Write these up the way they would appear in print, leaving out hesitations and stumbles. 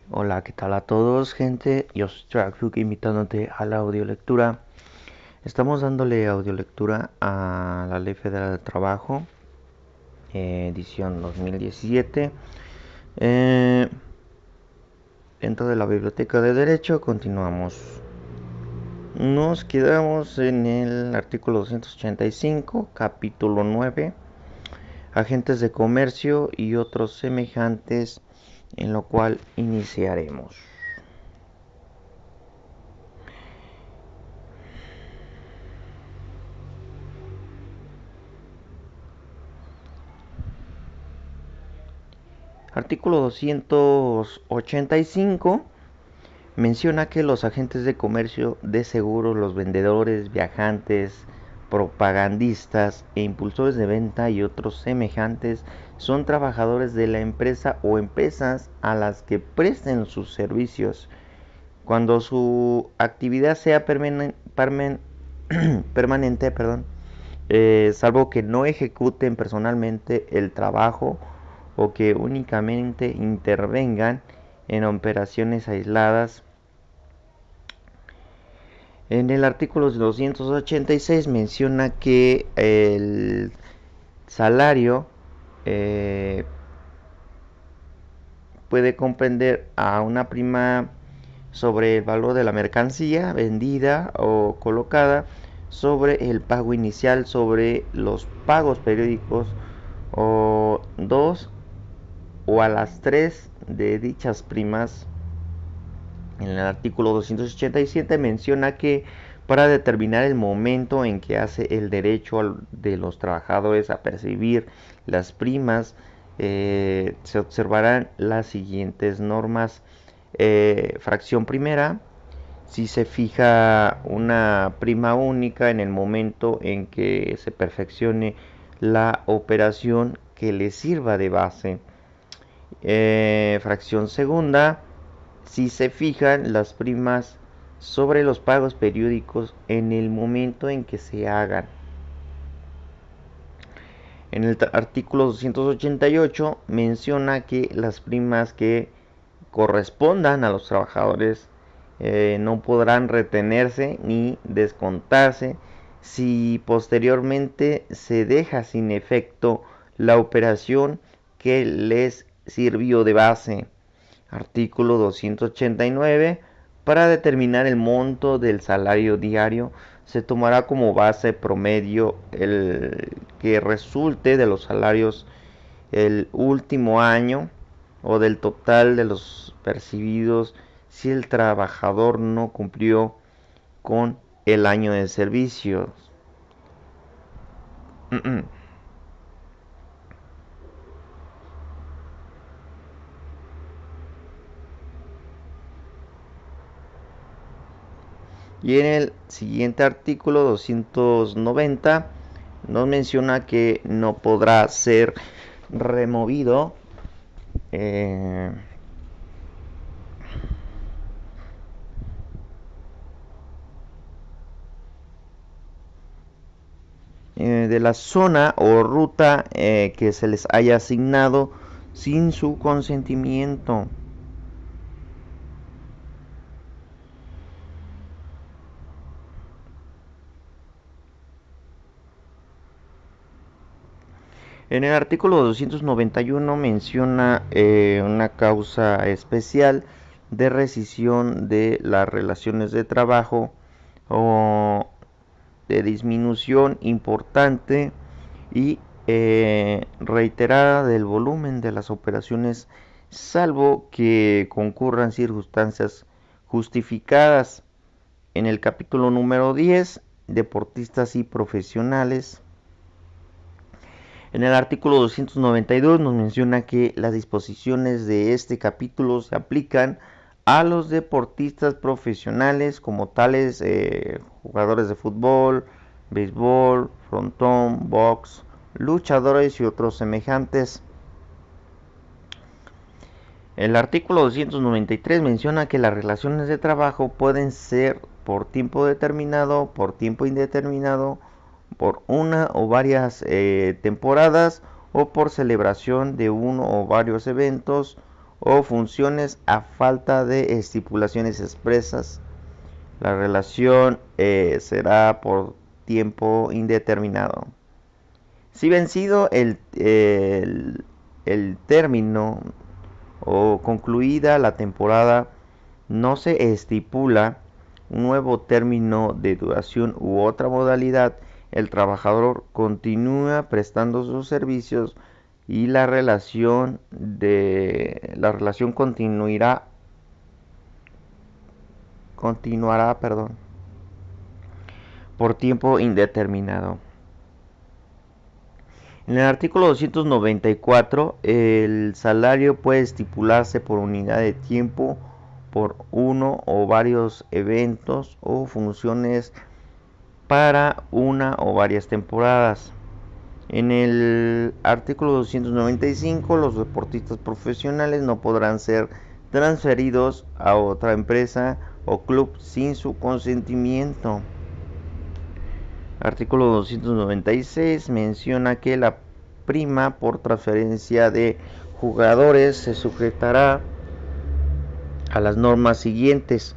Hola, ¿qué tal a todos, gente? Yo soy Trackbook invitándote a la audiolectura. Estamos dándole audiolectura a la Ley Federal del Trabajo, edición 2017. Eh, Dentro de la Biblioteca de Derecho continuamos. Nos quedamos en el artículo 285, capítulo 9, agentes de comercio y otros semejantes, en lo cual iniciaremos. Artículo 285 menciona que los agentes de comercio, de seguros, los vendedores, viajantes, propagandistas e impulsores de venta y otros semejantes son trabajadores de la empresa o empresas a las que presten sus servicios cuando su actividad sea permanente, salvo que no ejecuten personalmente el trabajo o que únicamente intervengan en operaciones aisladas. En el artículo 286 menciona que el salario eh, puede comprender a una prima sobre el valor de la mercancía vendida o colocada, sobre el pago inicial, sobre los pagos periódicos o dos o a las tres de dichas primas. En el artículo 287 menciona que para determinar el momento en que hace el derecho de los trabajadores a percibir las primas, se observarán las siguientes normas. Fracción primera: si se fija una prima única en el momento en que se perfeccione la operación que le sirva de base. Fracción segunda: si se fijan las primas sobre los pagos periódicos en el momento en que se hagan. En el artículo 288 menciona que las primas que correspondan a los trabajadores no podrán retenerse ni descontarse si posteriormente se deja sin efecto la operación que les sirvió de base. Artículo 289. Para determinar el monto del salario diario, se tomará como base promedio el que resulte de los salarios el último año o del total de los percibidos si el trabajador no cumplió con el año de servicios. Y en el siguiente artículo 290 nos menciona que no podrá ser removido de la zona o ruta que se les haya asignado sin su consentimiento. En el artículo 291 menciona una causa especial de rescisión de las relaciones de trabajo o de disminución importante y reiterada del volumen de las operaciones, salvo que concurran circunstancias justificadas. En el capítulo número 10, deportistas y profesionales. En el artículo 292 nos menciona que las disposiciones de este capítulo se aplican a los deportistas profesionales como tales jugadores de fútbol, béisbol, frontón, box, luchadores y otros semejantes. El artículo 293 menciona que las relaciones de trabajo pueden ser por tiempo determinado, por tiempo indeterminado, por una o varias temporadas o por celebración de uno o varios eventos o funciones a falta de estipulaciones expresas. La relación será por tiempo indeterminado. Si vencido el término o concluida la temporada, no se estipula un nuevo término de duración u otra modalidad, el trabajador continúa prestando sus servicios y la relación continuará, por tiempo indeterminado. En el artículo 294, el salario puede estipularse por unidad de tiempo, por uno o varios eventos o funciones para una o varias temporadas. En el artículo 295, los deportistas profesionales no podrán ser transferidos a otra empresa o club sin su consentimiento. Artículo 296 menciona que la prima por transferencia de jugadores se sujetará a las normas siguientes.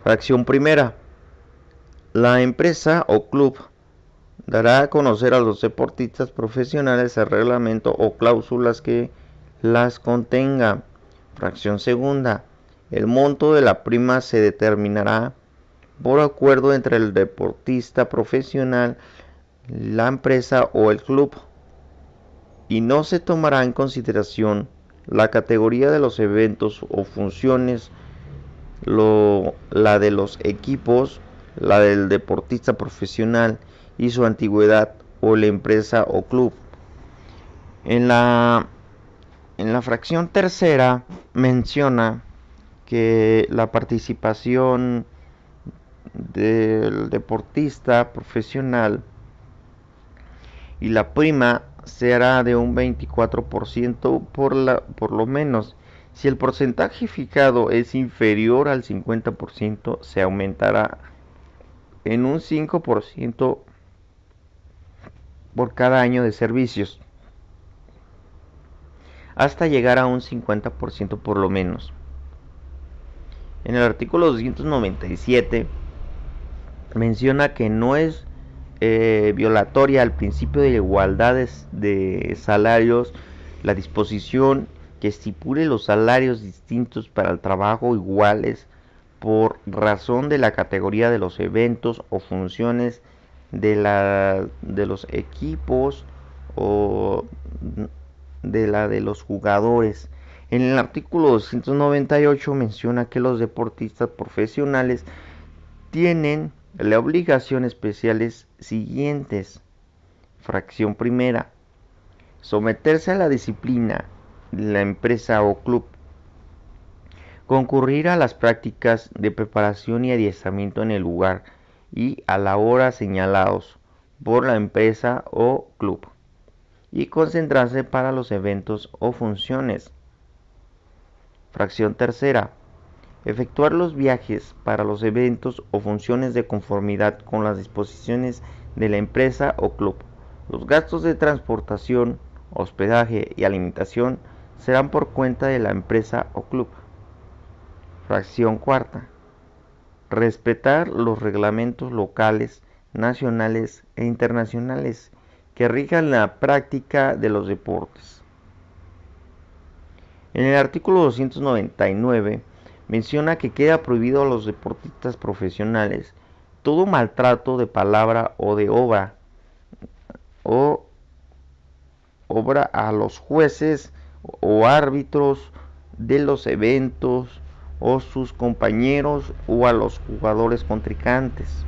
Fracción primera. La empresa o club dará a conocer a los deportistas profesionales el reglamento o cláusulas que las contenga. Fracción segunda. El monto de la prima se determinará por acuerdo entre el deportista profesional, la empresa o el club, y no se tomará en consideración la categoría de los eventos o funciones, la de los equipos, la del deportista profesional y su antigüedad o la empresa o club. En la fracción tercera menciona que la participación del deportista profesional y la prima será de un 24% por lo menos. Si el porcentaje fijado es inferior al 50%, se aumentará en un 5% por cada año de servicios, hasta llegar a un 50% por lo menos. En el artículo 297 menciona que no es violatoria al principio de igualdad de salarios la disposición que estipule los salarios distintos para el trabajo iguales por razón de la categoría de los eventos o funciones de los equipos o de los jugadores. En el artículo 298 menciona que los deportistas profesionales tienen la obligación especiales siguientes. Fracción primera. Someterse a la disciplina de la empresa o club. Concurrir a las prácticas de preparación y adiestramiento en el lugar y a la hora señalados por la empresa o club. Y concentrarse para los eventos o funciones. Fracción tercera. Efectuar los viajes para los eventos o funciones de conformidad con las disposiciones de la empresa o club. Los gastos de transportación, hospedaje y alimentación serán por cuenta de la empresa o club. Fracción cuarta. Respetar los reglamentos locales, nacionales e internacionales que rijan la práctica de los deportes. En el artículo 299 menciona que queda prohibido a los deportistas profesionales todo maltrato de palabra o de obra a los jueces o árbitros de los eventos o sus compañeros o a los jugadores contrincantes.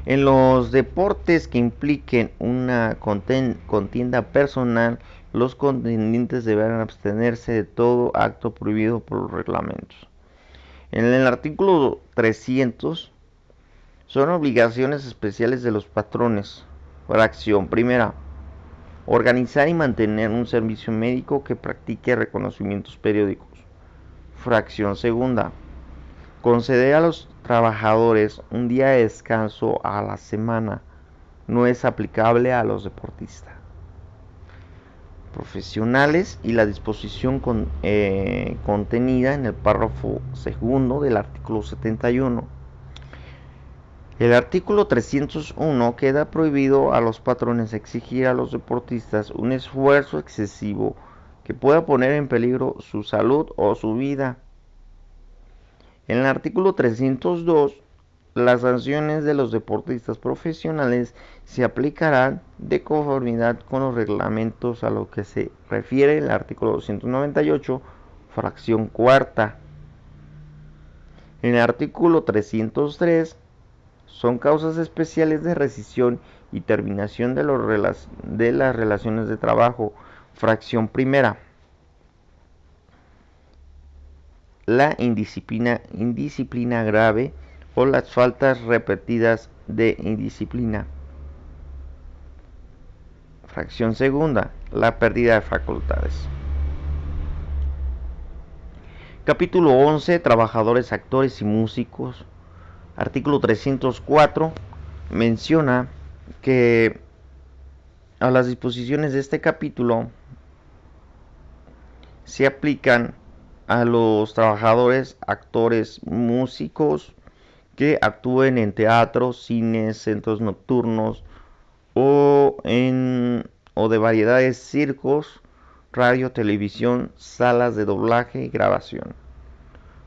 En los deportes que impliquen una contienda personal, los contendientes deberán abstenerse de todo acto prohibido por los reglamentos. En el artículo 300 son obligaciones especiales de los patrones. Fracción primera. Organizar y mantener un servicio médico que practique reconocimientos periódicos. Fracción segunda. Conceder a los trabajadores un día de descanso a la semana. No es aplicable a los deportistas. profesionales y la disposición contenida en el párrafo segundo del artículo 71. El artículo 301 queda prohibido a los patrones exigir a los deportistas un esfuerzo excesivo que pueda poner en peligro su salud o su vida. En el artículo 302, las sanciones de los deportistas profesionales se aplicarán de conformidad con los reglamentos a lo que se refiere el artículo 298, fracción cuarta. En el artículo 303, son causas especiales de rescisión y terminación de las relaciones de trabajo, fracción primera. La indisciplina grave o las faltas repetidas de indisciplina. Fracción segunda, la pérdida de facultades. Capítulo 11, trabajadores, actores y músicos. Artículo 304 menciona que a las disposiciones de este capítulo se aplican a los trabajadores, actores, músicos que actúen en teatros, cines, centros nocturnos o de variedades, circos, radio, televisión, salas de doblaje y grabación,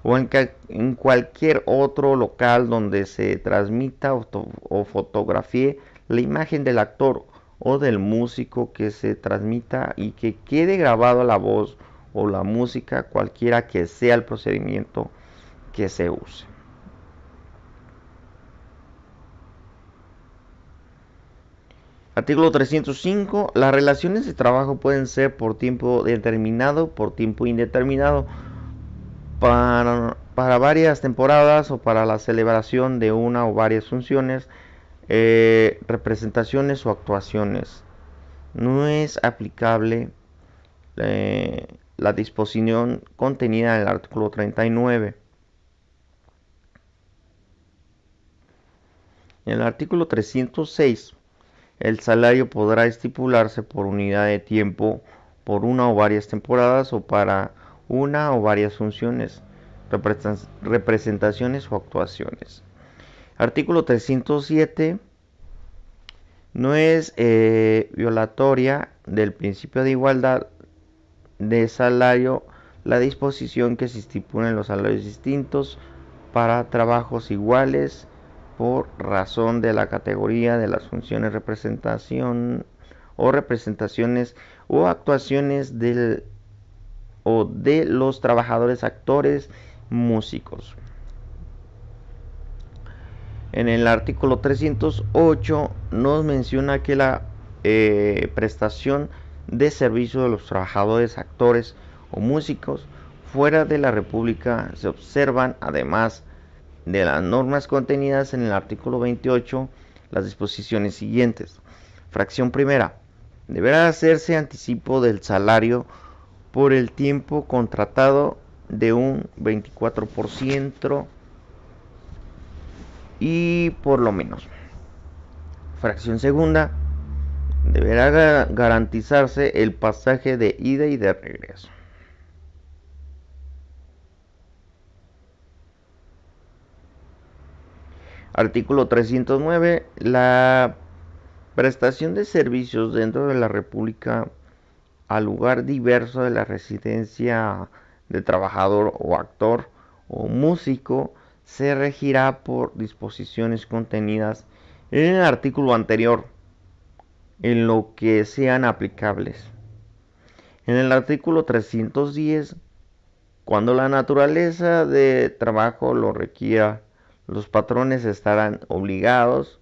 o en cualquier otro local donde se transmita o fotografíe la imagen del actor o del músico que se transmita y que quede grabado la voz o la música, cualquiera que sea el procedimiento que se use. Artículo 305. Las relaciones de trabajo pueden ser por tiempo determinado, por tiempo indeterminado, para varias temporadas o para la celebración de una o varias funciones, representaciones o actuaciones. No es aplicable la disposición contenida en el artículo 39. En el artículo 306, el salario podrá estipularse por unidad de tiempo, por una o varias temporadas o para una o varias funciones, representaciones o actuaciones. Artículo 307. No es violatoria del principio de igualdad de salario la disposición que se estipula en los salarios distintos para trabajos iguales por razón de la categoría de las funciones, representaciones o actuaciones de los trabajadores, actores, músicos. En el artículo 308 nos menciona que la prestación de servicio de los trabajadores, actores o músicos fuera de la República se observan, además de las normas contenidas en el artículo 28, las disposiciones siguientes. Fracción primera. Deberá hacerse anticipo del salario por el tiempo contratado de un 24% y por lo menos. Fracción segunda. Deberá garantizarse el pasaje de ida y de regreso. Artículo 309. La prestación de servicios dentro de la República al lugar diverso de la residencia del trabajador o actor o músico se regirá por disposiciones contenidas en el artículo anterior, en lo que sean aplicables. En el artículo 310, cuando la naturaleza de trabajo lo requiera, los patrones estarán obligados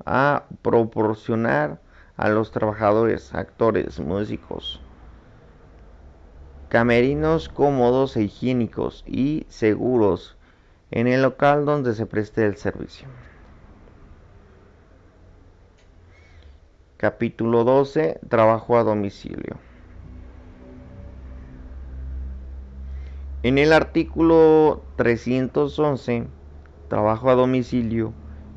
a proporcionar a los trabajadores, actores, músicos, camerinos cómodos e higiénicos y seguros en el local donde se preste el servicio. Capítulo 12. Trabajo a domicilio. En el artículo 311, trabajo a domicilio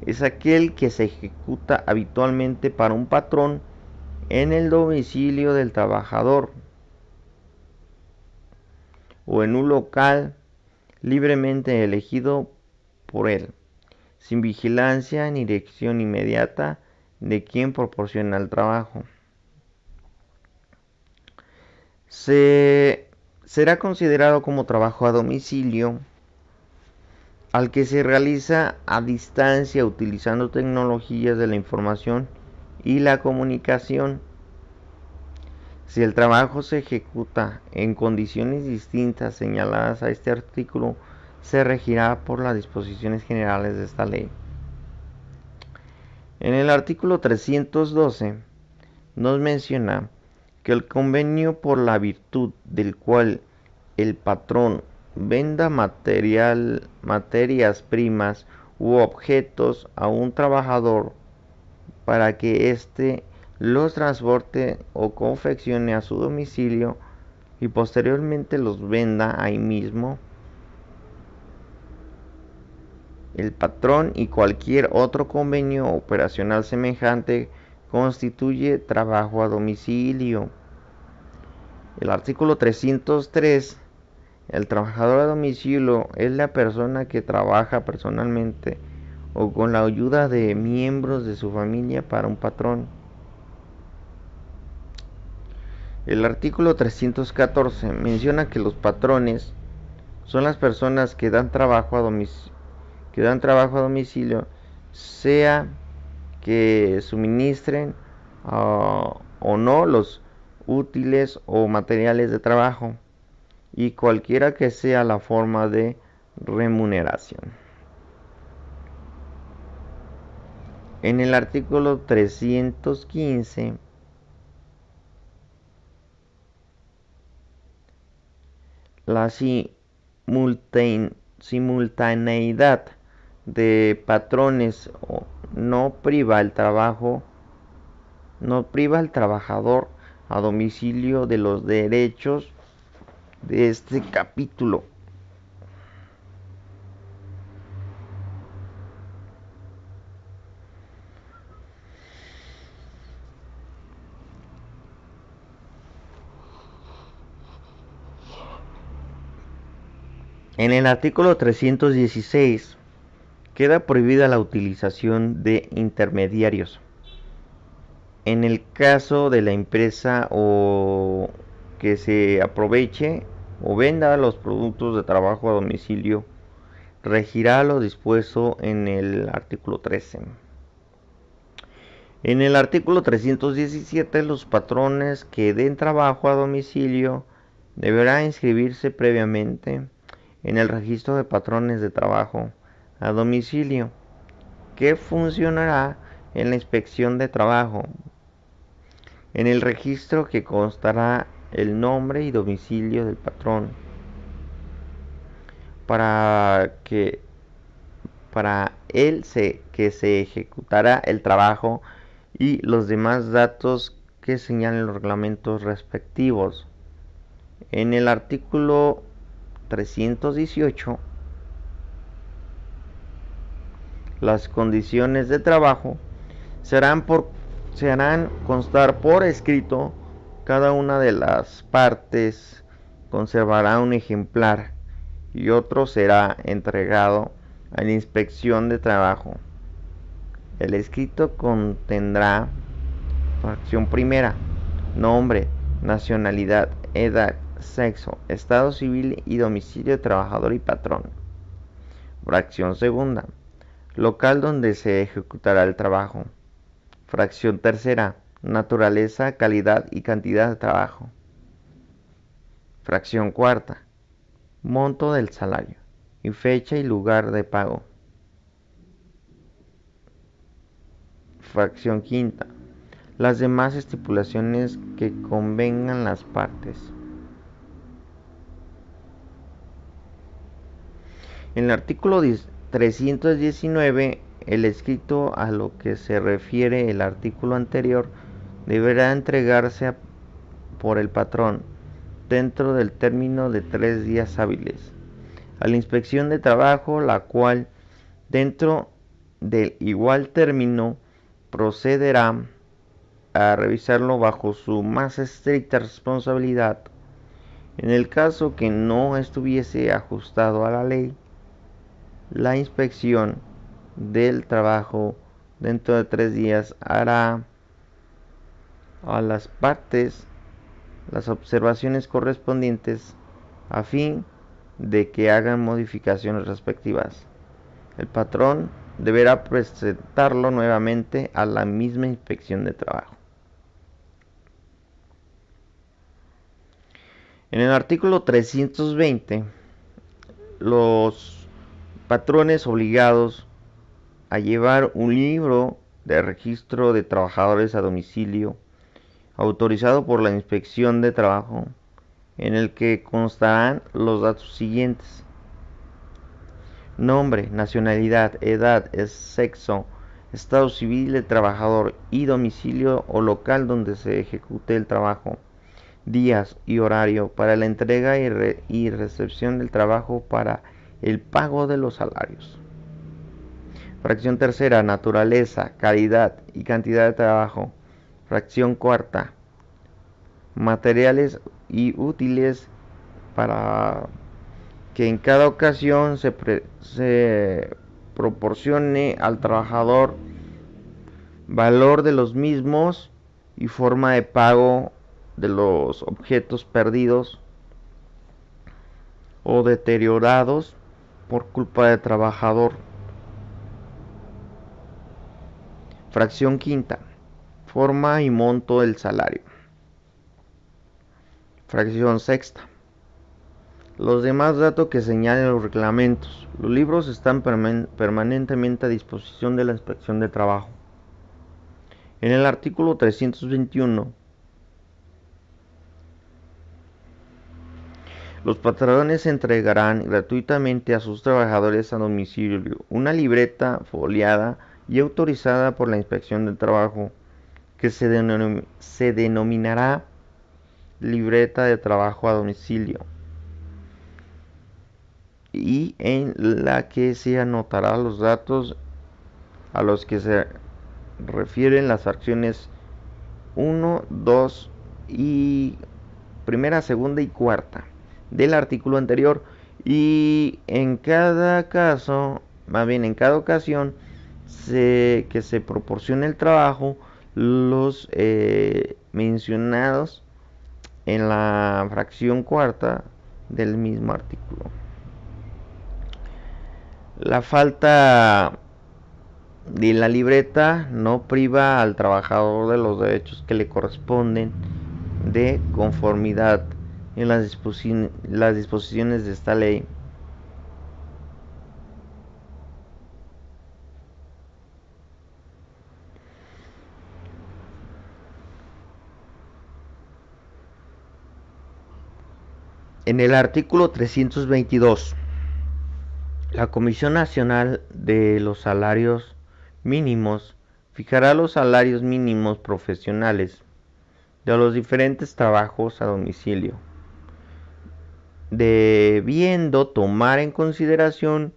es aquel que se ejecuta habitualmente para un patrón en el domicilio del trabajador o en un local libremente elegido por él, sin vigilancia ni dirección inmediata de quien proporciona el trabajo. Será considerado como trabajo a domicilio al que se realiza a distancia utilizando tecnologías de la información y la comunicación. Si el trabajo se ejecuta en condiciones distintas señaladas a este artículo, se regirá por las disposiciones generales de esta ley. En el artículo 312 nos menciona que el convenio por la virtud del cual el patrón venda materias primas u objetos a un trabajador para que éste los transporte o confeccione a su domicilio y posteriormente los venda ahí mismo, el patrón y cualquier otro convenio operacional semejante constituye trabajo a domicilio. El artículo 303, el trabajador a domicilio es la persona que trabaja personalmente o con la ayuda de miembros de su familia para un patrón. El artículo 314 menciona que los patrones son las personas que dan trabajo a domicilio, sea que suministren o no los útiles o materiales de trabajo, y cualquiera que sea la forma de remuneración. En el artículo 315 la simultaneidad de patrones no priva al trabajador a domicilio de los derechos de este capítulo. En el artículo 316 queda prohibida la utilización de intermediarios. En el caso de la empresa o que se aproveche o venda los productos de trabajo a domicilio, regirá lo dispuesto en el artículo 13. En el artículo 317, los patrones que den trabajo a domicilio deberán inscribirse previamente en el registro de patrones de trabajo a domicilio, que funcionará en la inspección de trabajo. En el registro que constará el nombre y domicilio del patrón, para él que se ejecutará el trabajo y los demás datos que señalen los reglamentos respectivos. En el artículo 318, las condiciones de trabajo se harán constar por escrito. Cada una de las partes conservará un ejemplar y otro será entregado a la inspección de trabajo. El escrito contendrá: fracción primera, nombre, nacionalidad, edad, sexo, estado civil y domicilio de trabajador y patrón. Fracción segunda, local donde se ejecutará el trabajo. Fracción tercera, naturaleza, calidad y cantidad de trabajo. Fracción cuarta, monto del salario y fecha y lugar de pago. Fracción quinta, las demás estipulaciones que convengan las partes. En el artículo 319, el escrito a lo que se refiere el artículo anterior deberá entregarse por el patrón dentro del término de 3 días hábiles a la inspección de trabajo, la cual dentro del igual término procederá a revisarlo bajo su más estricta responsabilidad. En el caso que no estuviese ajustado a la ley, la inspección del trabajo dentro de 3 días hará a las partes las observaciones correspondientes a fin de que hagan modificaciones respectivas. El patrón deberá presentarlo nuevamente a la misma inspección de trabajo. En el artículo 320, los patrones obligados a llevar un libro de registro de trabajadores a domicilio autorizado por la inspección de trabajo, en el que constarán los datos siguientes: nombre, nacionalidad, edad, sexo, estado civil del trabajador y domicilio o local donde se ejecute el trabajo, días y horario para la entrega y recepción del trabajo para el pago de los salarios. Fracción tercera, naturaleza, calidad y cantidad de trabajo. Fracción cuarta, materiales y útiles para que en cada ocasión se proporcione al trabajador valor de los mismos y forma de pago de los objetos perdidos o deteriorados por culpa del trabajador. Fracción quinta, forma y monto del salario. Fracción sexta, los demás datos que señalen los reglamentos. Los libros están permanentemente a disposición de la inspección de trabajo. En el artículo 321, los patrones entregarán gratuitamente a sus trabajadores a domicilio una libreta foliada y autorizada por la inspección de trabajo, que se denominará libreta de trabajo a domicilio, y en la que se anotará los datos a los que se refieren las fracciones 1, 2 y primera, segunda y cuarta del artículo anterior, y en cada caso, más bien en cada ocasión que se proporcione el trabajo, los mencionados en la fracción cuarta del mismo artículo. La falta de la libreta no priva al trabajador de los derechos que le corresponden de conformidad en las disposiciones de esta ley. En el artículo 322, la Comisión Nacional de los Salarios Mínimos fijará los salarios mínimos profesionales de los diferentes trabajos a domicilio, debiendo tomar en consideración,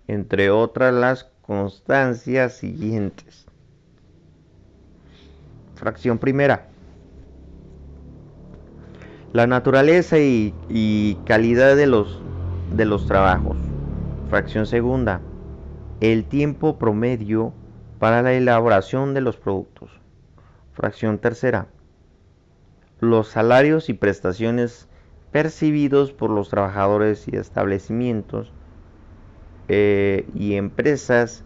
entre otras, las constancias siguientes. Fracción primera, la naturaleza y calidad de los trabajos. Fracción segunda, el tiempo promedio para la elaboración de los productos. Fracción tercera, los salarios y prestaciones percibidos por los trabajadores y establecimientos y empresas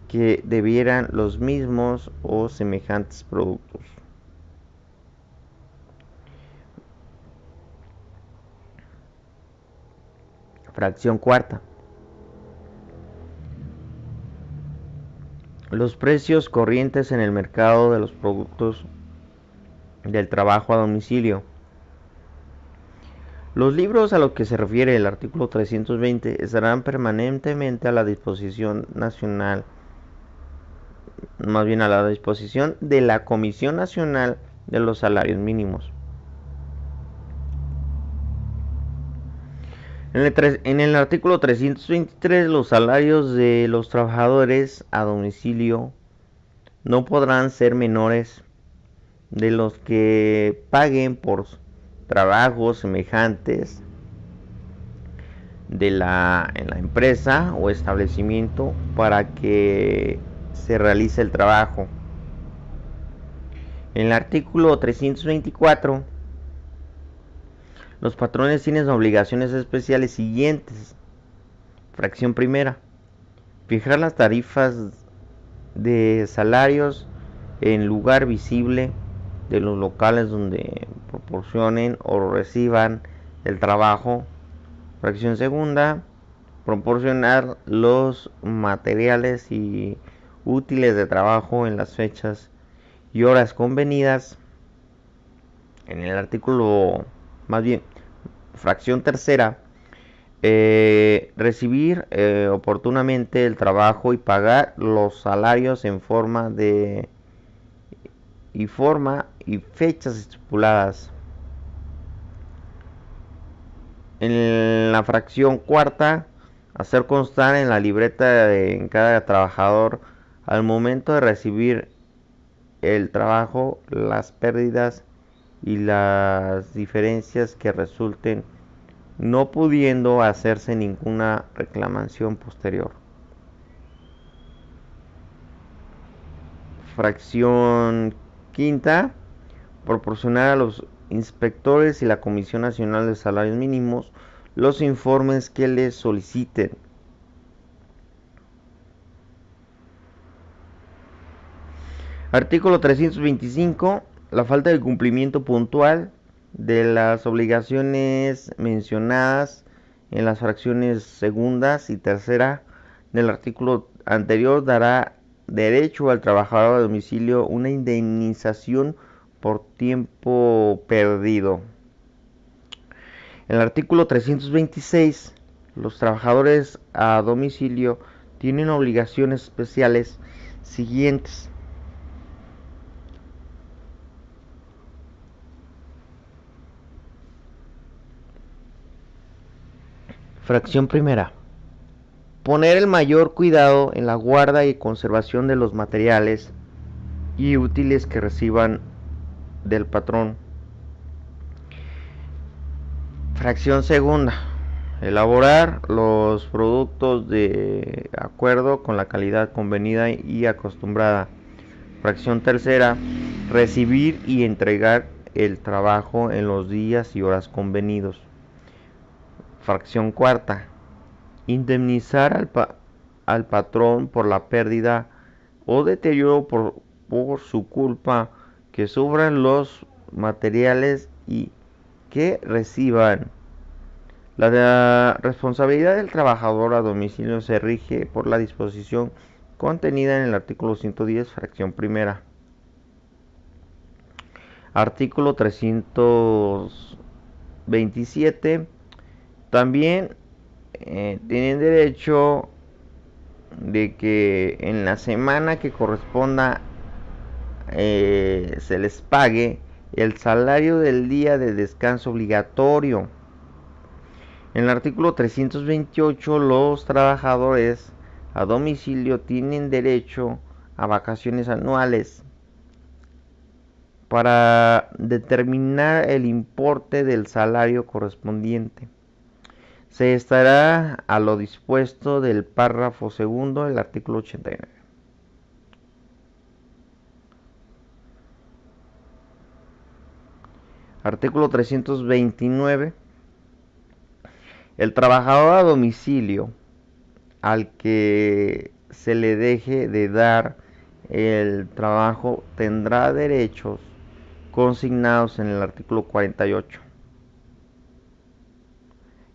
que debieran los mismos o semejantes productos. Fracción cuarta, los precios corrientes en el mercado de los productos del trabajo a domicilio. Los libros a los que se refiere el artículo 320 estarán permanentemente a la disposición nacional, más bien a la disposición de la Comisión Nacional de los Salarios Mínimos. En el artículo 323, los salarios de los trabajadores a domicilio no podrán ser menores de los que paguen por trabajos semejantes en la empresa o establecimiento para que se realice el trabajo. En el artículo 324, los patrones tienen obligaciones especiales siguientes. Fracción primera: fijar las tarifas de salarios en lugar visible de los locales donde proporcionen o reciban el trabajo. Fracción segunda: proporcionar los materiales y útiles de trabajo en las fechas y horas convenidas. En el artículo, más bien, fracción tercera: recibir oportunamente el trabajo y pagar los salarios en forma y fechas estipuladas. En la fracción cuarta: hacer constar en la libreta en cada trabajador al momento de recibir el trabajo las pérdidas y las diferencias que resulten, no pudiendo hacerse ninguna reclamación posterior. Fracción quinta: proporcionar a los inspectores y la Comisión Nacional de Salarios Mínimos los informes que les soliciten. Artículo 325. La falta de cumplimiento puntual de las obligaciones mencionadas en las fracciones segundas y tercera del artículo anterior dará derecho al trabajador a domicilio una indemnización por tiempo perdido. En el artículo 326, los trabajadores a domicilio tienen obligaciones especiales siguientes. Fracción primera: poner el mayor cuidado en la guarda y conservación de los materiales y útiles que reciban del patrón. Fracción segunda: elaborar los productos de acuerdo con la calidad convenida y acostumbrada. Fracción tercera: recibir y entregar el trabajo en los días y horas convenidos. Fracción cuarta: indemnizar al patrón por la pérdida o deterioro por su culpa que sufran los materiales y que reciban. La responsabilidad del trabajador a domicilio se rige por la disposición contenida en el artículo 110, fracción primera. Artículo 327. También tienen derecho de que en la semana que corresponda se les pague el salario del día de descanso obligatorio. En el artículo 328, los trabajadores a domicilio tienen derecho a vacaciones anuales. Para determinar el importe del salario correspondiente, se estará a lo dispuesto del párrafo segundo del artículo 89. Artículo 329. El trabajador a domicilio al que se le deje de dar el trabajo tendrá derechos consignados en el artículo 48.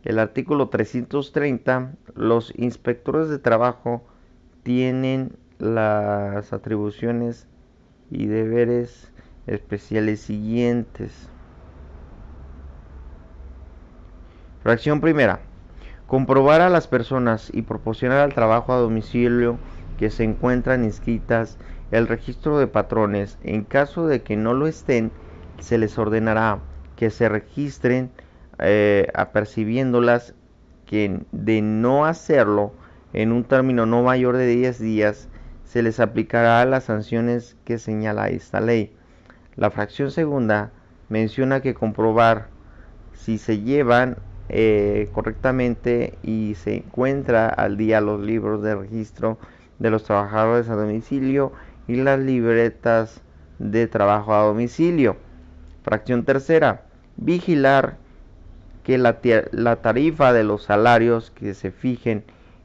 El artículo 330. Los inspectores de trabajo tienen las atribuciones y deberes especiales siguientes. Fracción primera: comprobar a las personas y proporcionar al trabajo a domicilio que se encuentran inscritas el registro de patrones. En caso de que no lo estén, se les ordenará que se registren apercibiéndolas, que de no hacerlo en un término no mayor de 10 días se les aplicará las sanciones que señala esta ley. La fracción segunda menciona que comprobar si se llevan correctamente y se encuentra al día los libros de registro de los trabajadores a domicilio y las libretas de trabajo a domicilio. Fracción tercera, vigilar que la tarifa de los salarios que se fijen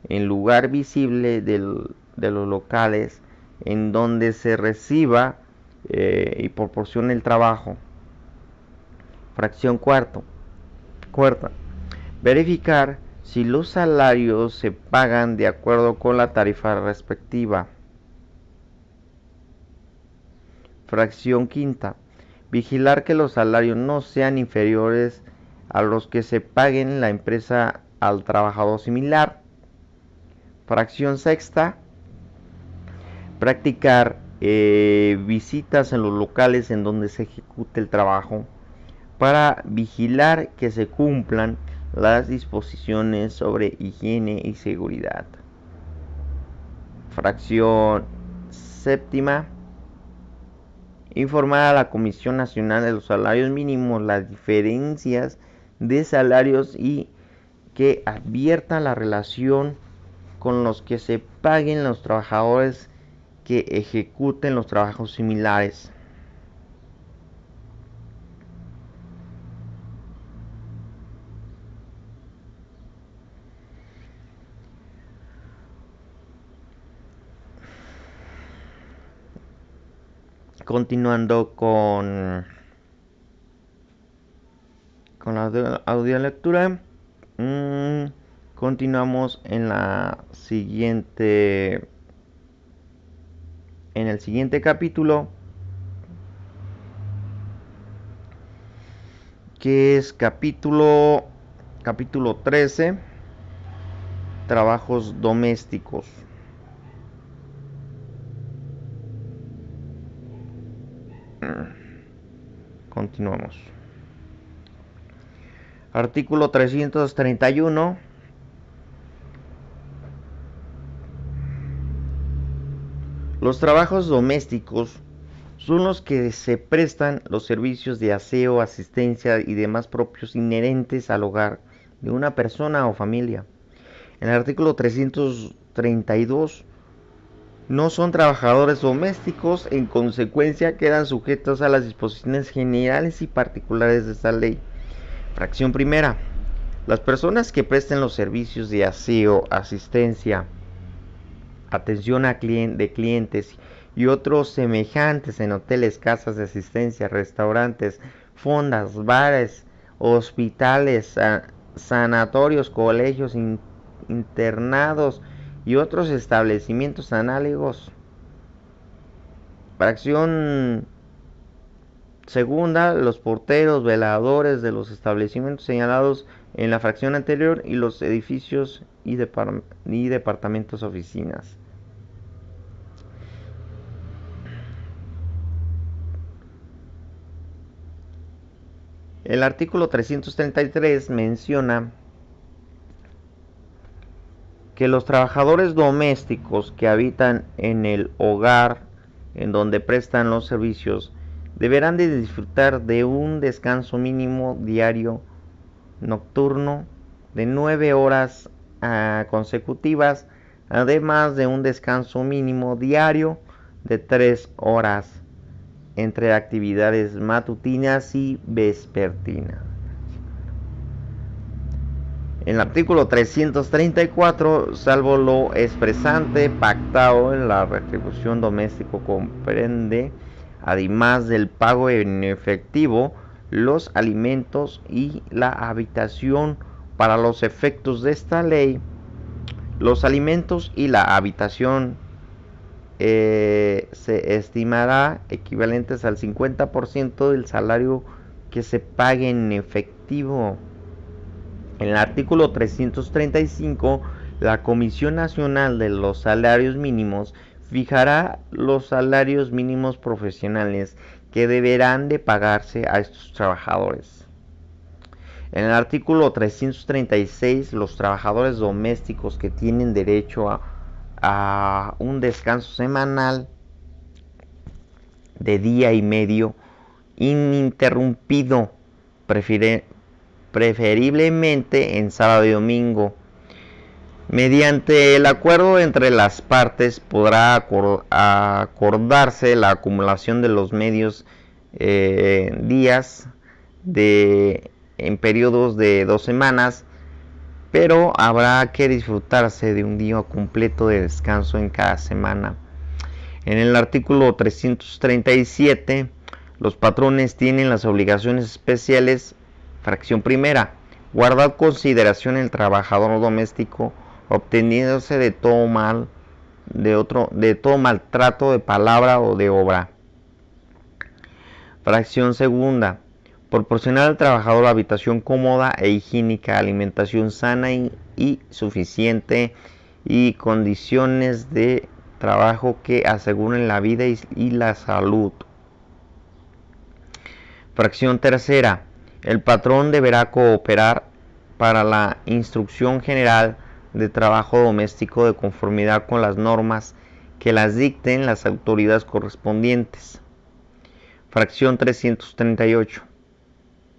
en lugar visible de los locales en donde se reciba y proporcione el trabajo. Fracción cuarta, verificar si los salarios se pagan de acuerdo con la tarifa respectiva. Fracción quinta, vigilar que los salarios no sean inferiores a los que se paguen en la empresa al trabajador similar. Fracción sexta, practicar visitas en los locales en donde se ejecute el trabajo para vigilar que se cumplan las disposiciones sobre higiene y seguridad. Fracción séptima, informar a la Comisión Nacional de los Salarios Mínimos las diferencias de salarios y que advierta la relación con los que se paguen los trabajadores que ejecuten los trabajos similares. Continuando con la audiolectura, continuamos en el siguiente capítulo, que es capítulo 13, trabajos domésticos. Continuamos. Artículo 331. Los trabajos domésticos son los que se prestan los servicios de aseo, asistencia y demás propios inherentes al hogar de una persona o familia. En el artículo 332 no son trabajadores domésticos, en consecuencia quedan sujetos a las disposiciones generales y particulares de esta ley. Fracción primera. Las personas que presten los servicios de aseo, asistencia, atención de clientes y otros semejantes en hoteles, casas de asistencia, restaurantes, fondas, bares, hospitales, sanatorios, colegios, internados y otros establecimientos análogos. Fracción segunda, los porteros, veladores de los establecimientos señalados en la fracción anterior y los edificios y departamentos oficinas. El artículo 333 menciona que los trabajadores domésticos que habitan en el hogar en donde prestan los servicios deberán de disfrutar de un descanso mínimo diario nocturno de 9 horas consecutivas, además de un descanso mínimo diario de 3 horas entre actividades matutinas y vespertinas. En el artículo 334, salvo lo expresante pactado en la retribución doméstico, comprende, además del pago en efectivo, los alimentos y la habitación. Para los efectos de esta ley, los alimentos y la habitación se estimará equivalentes al 50% del salario que se pague en efectivo. En el artículo 335, la Comisión Nacional de los Salarios Mínimos fijará los salarios mínimos profesionales que deberán de pagarse a estos trabajadores. En el artículo 336, los trabajadores domésticos que tienen derecho a un descanso semanal de día y medio ininterrumpido, preferiblemente en sábado y domingo. Mediante el acuerdo entre las partes podrá acordarse la acumulación de los medios días en periodos de 2 semanas, pero habrá que disfrutarse de un día completo de descanso en cada semana. En el artículo 337, los patrones tienen las obligaciones especiales. Fracción primera: guardar consideración el trabajador doméstico, obteniéndose de todo maltrato de palabra o de obra. Fracción segunda: proporcionar al trabajador habitación cómoda e higiénica, alimentación sana y suficiente y condiciones de trabajo que aseguren la vida y la salud. Fracción tercera: el patrón deberá cooperar para la instrucción general de trabajo doméstico de conformidad con las normas que las dicten las autoridades correspondientes. Fracción 338.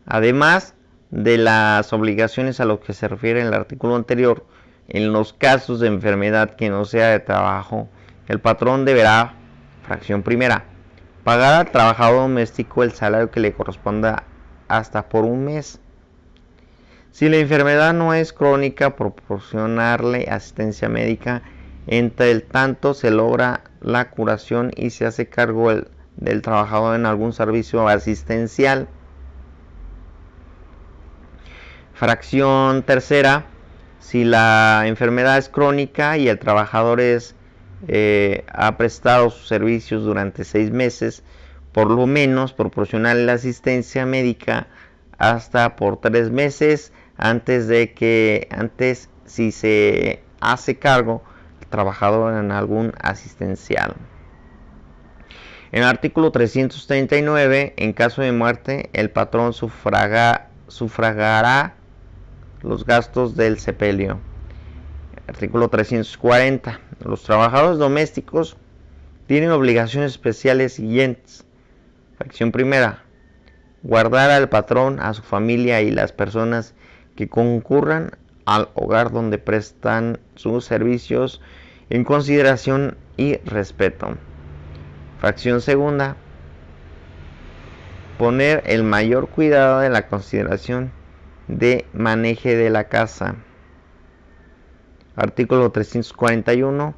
Además de las obligaciones a lo que se refiere en el artículo anterior, en los casos de enfermedad que no sea de trabajo, el patrón deberá, fracción primera, pagar al trabajador doméstico el salario que le corresponda hasta por un mes. Si la enfermedad no es crónica, proporcionarle asistencia médica. Entre el tanto se logra la curación y se hace cargo del trabajador en algún servicio asistencial. Fracción tercera: si la enfermedad es crónica y el trabajador ha prestado sus servicios durante 6 meses, por lo menos proporcionarle la asistencia médica hasta por 3 meses antes si se hace cargo el trabajador en algún asistencial. En el artículo 339, en caso de muerte, el patrón sufragará los gastos del sepelio. Artículo 340. Los trabajadores domésticos tienen obligaciones especiales siguientes. Fracción primera: guardar al patrón, a su familia y las personas que concurran al hogar donde prestan sus servicios en consideración y respeto. Fracción segunda: poner el mayor cuidado en la consideración de maneje de la casa. Artículo 341.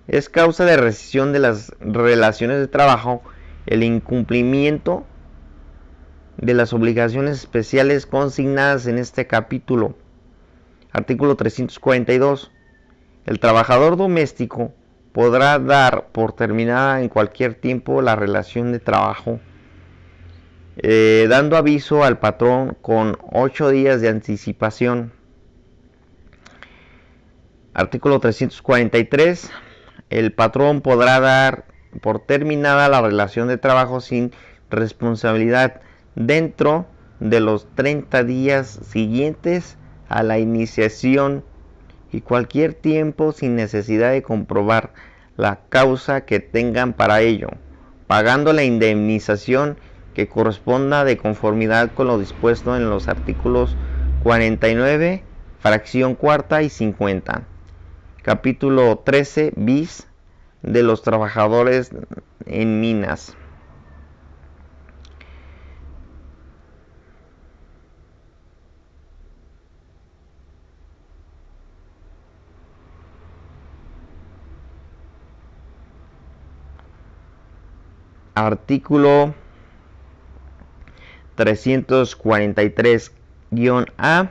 Es causa de rescisión de las relaciones de trabajo el incumplimiento de las obligaciones especiales consignadas en este capítulo. Artículo 342. El trabajador doméstico podrá dar por terminada en cualquier tiempo la relación de trabajo, dando aviso al patrón con 8 días de anticipación. Artículo 343. El patrón podrá dar por terminada la relación de trabajo sin responsabilidad dentro de los 30 días siguientes a la iniciación y cualquier tiempo sin necesidad de comprobar la causa que tengan para ello, pagando la indemnización que corresponda de conformidad con lo dispuesto en los artículos 49, fracción cuarta y 50. Capítulo 13 bis de los trabajadores en minas. Artículo 343-A.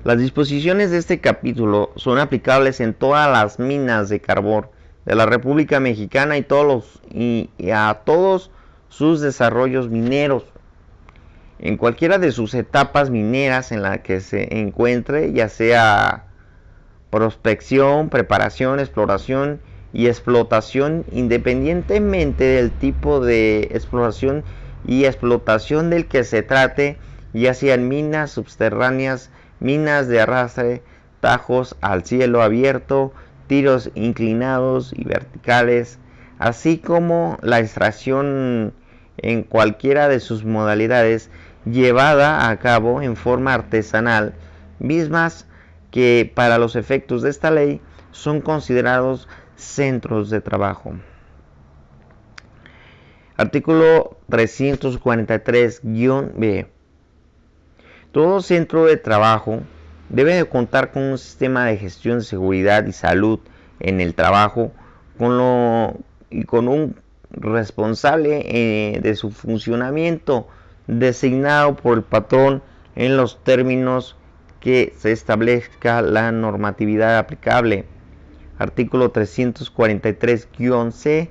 Las disposiciones de este capítulo son aplicables en todas las minas de carbón de la República Mexicana y a todos sus desarrollos mineros, en cualquiera de sus etapas mineras en la que se encuentre, ya sea prospección, preparación, exploración y explotación, independientemente del tipo de exploración y explotación del que se trate, ya sean minas subterráneas, minas de arrastre, tajos al cielo abierto, tiros inclinados y verticales, así como la extracción en cualquiera de sus modalidades llevada a cabo en forma artesanal, mismas que para los efectos de esta ley son considerados centros de trabajo. Artículo 343-B. Todo centro de trabajo debe de contar con un sistema de gestión de seguridad y salud en el trabajo y con un responsable de su funcionamiento designado por el patrón en los términos que se establezca la normatividad aplicable. Artículo 343-C.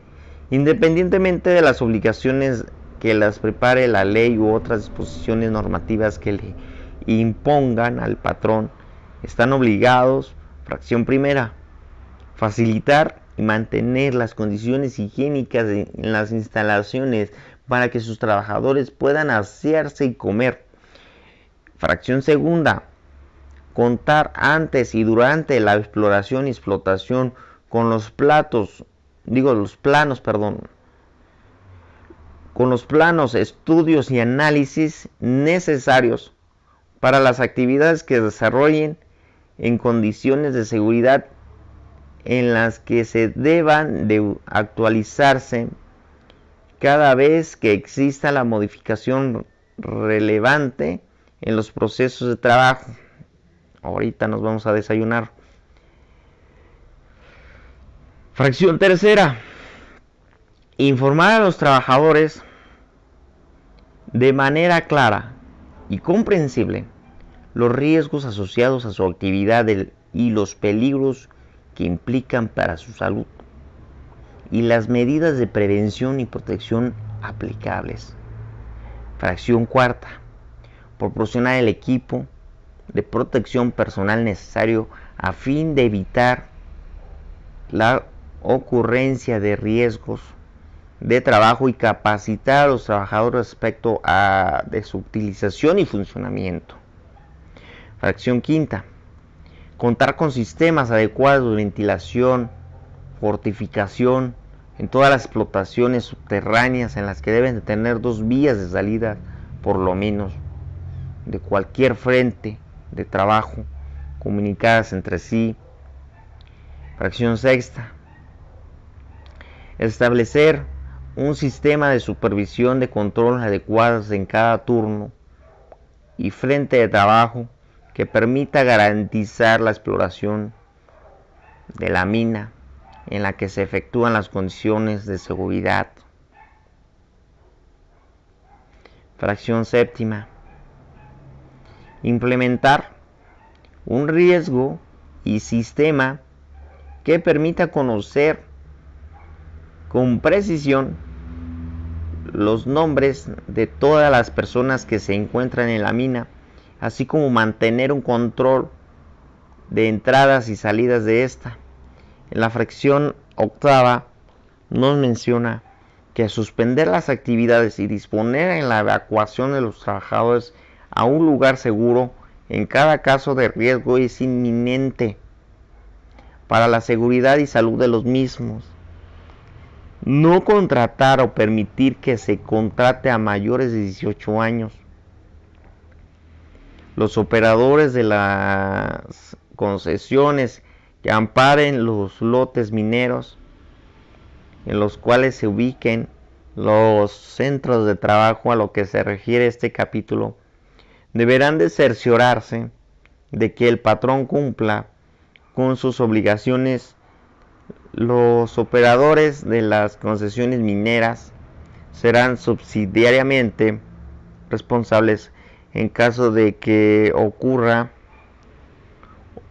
Independientemente de las obligaciones que las prepare la ley u otras disposiciones normativas que le impongan al patrón, están obligados, fracción primera, facilitar y mantener las condiciones higiénicas en las instalaciones para que sus trabajadores puedan asearse y comer. Fracción segunda, contar antes y durante la exploración y explotación con los planos, estudios y análisis necesarios para las actividades que desarrollen en condiciones de seguridad en las que se deban de actualizarse cada vez que exista la modificación relevante en los procesos de trabajo. Ahorita nos vamos a desayunar. Fracción tercera. Informar a los trabajadores de manera clara y comprensible los riesgos asociados a su actividad y los peligros que implican para su salud y las medidas de prevención y protección aplicables. Fracción cuarta. Proporcionar el equipo de protección personal necesario a fin de evitar la ocurrencia de riesgos de trabajo y capacitar a los trabajadores respecto de su utilización y funcionamiento. Fracción quinta. Contar con sistemas adecuados de ventilación, fortificación en todas las explotaciones subterráneas en las que deben de tener 2 vías de salida por lo menos de cualquier frente de trabajo comunicadas entre sí. Fracción sexta. Establecer un sistema de supervisión de control adecuados en cada turno y frente de trabajo que permita garantizar la exploración de la mina en la que se efectúan las condiciones de seguridad. Fracción séptima. Implementar un riesgo y sistema que permita conocer con precisión los nombres de todas las personas que se encuentran en la mina, así como mantener un control de entradas y salidas de esta. En la fracción octava nos menciona que suspender las actividades y disponer en la evacuación de los trabajadores a un lugar seguro en cada caso de riesgo es inminente para la seguridad y salud de los mismos. No contratar o permitir que se contrate a mayores de 18 años. Los operadores de las concesiones que amparen los lotes mineros en los cuales se ubiquen los centros de trabajo a lo que se refiere este capítulo deberán de cerciorarse de que el patrón cumpla con sus obligaciones. Los operadores de las concesiones mineras serán subsidiariamente responsables en caso de que ocurra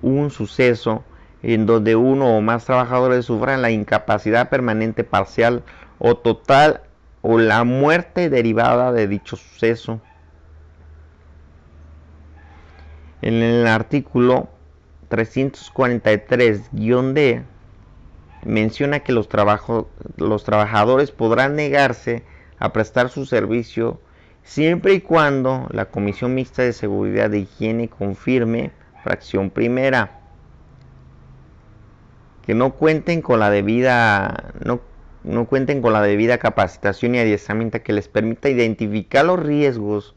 un suceso en donde uno o más trabajadores sufran la incapacidad permanente, parcial o total o la muerte derivada de dicho suceso. En el artículo 343-D menciona que los trabajadores podrán negarse a prestar su servicio siempre y cuando la Comisión Mixta de Seguridad e Higiene confirme, fracción primera, que no cuenten con la debida no cuenten con la debida capacitación y adiestramiento que les permita identificar los riesgos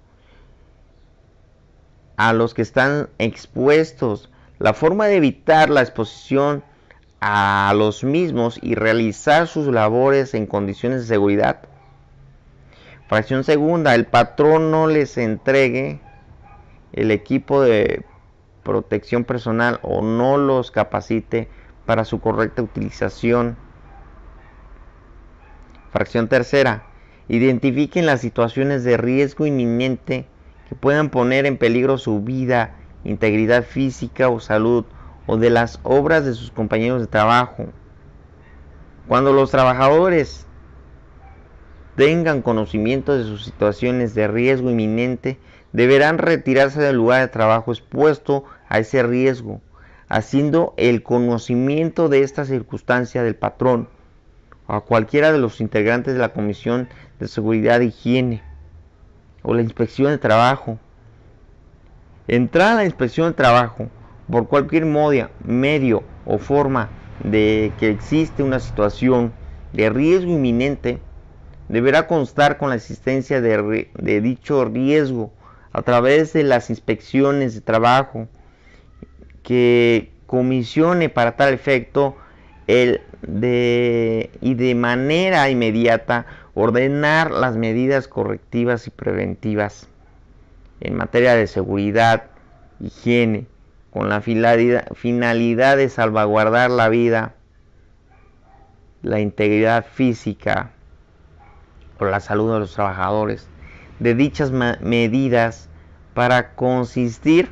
a los que están expuestos, la forma de evitar la exposición a los mismos y realizar sus labores en condiciones de seguridad. Fracción segunda, el patrón no les entregue el equipo de protección personal o no los capacite para su correcta utilización. Fracción tercera, identifiquen las situaciones de riesgo inminente que puedan poner en peligro su vida, integridad física o salud o de las obras de sus compañeros de trabajo. Cuando los trabajadores tengan conocimiento de sus situaciones de riesgo inminente, deberán retirarse del lugar de trabajo expuesto a ese riesgo, haciendo el conocimiento de esta circunstancia del patrón o a cualquiera de los integrantes de la Comisión de Seguridad e Higiene o la Inspección de Trabajo. Entrar a la Inspección de Trabajo por cualquier medio o forma de que existe una situación de riesgo inminente deberá constar con la existencia de dicho riesgo a través de las inspecciones de trabajo que comisione para tal efecto y de manera inmediata ordenar las medidas correctivas y preventivas en materia de seguridad, higiene, con la finalidad de salvaguardar la vida, la integridad física o la salud de los trabajadores. De dichas medidas para consistir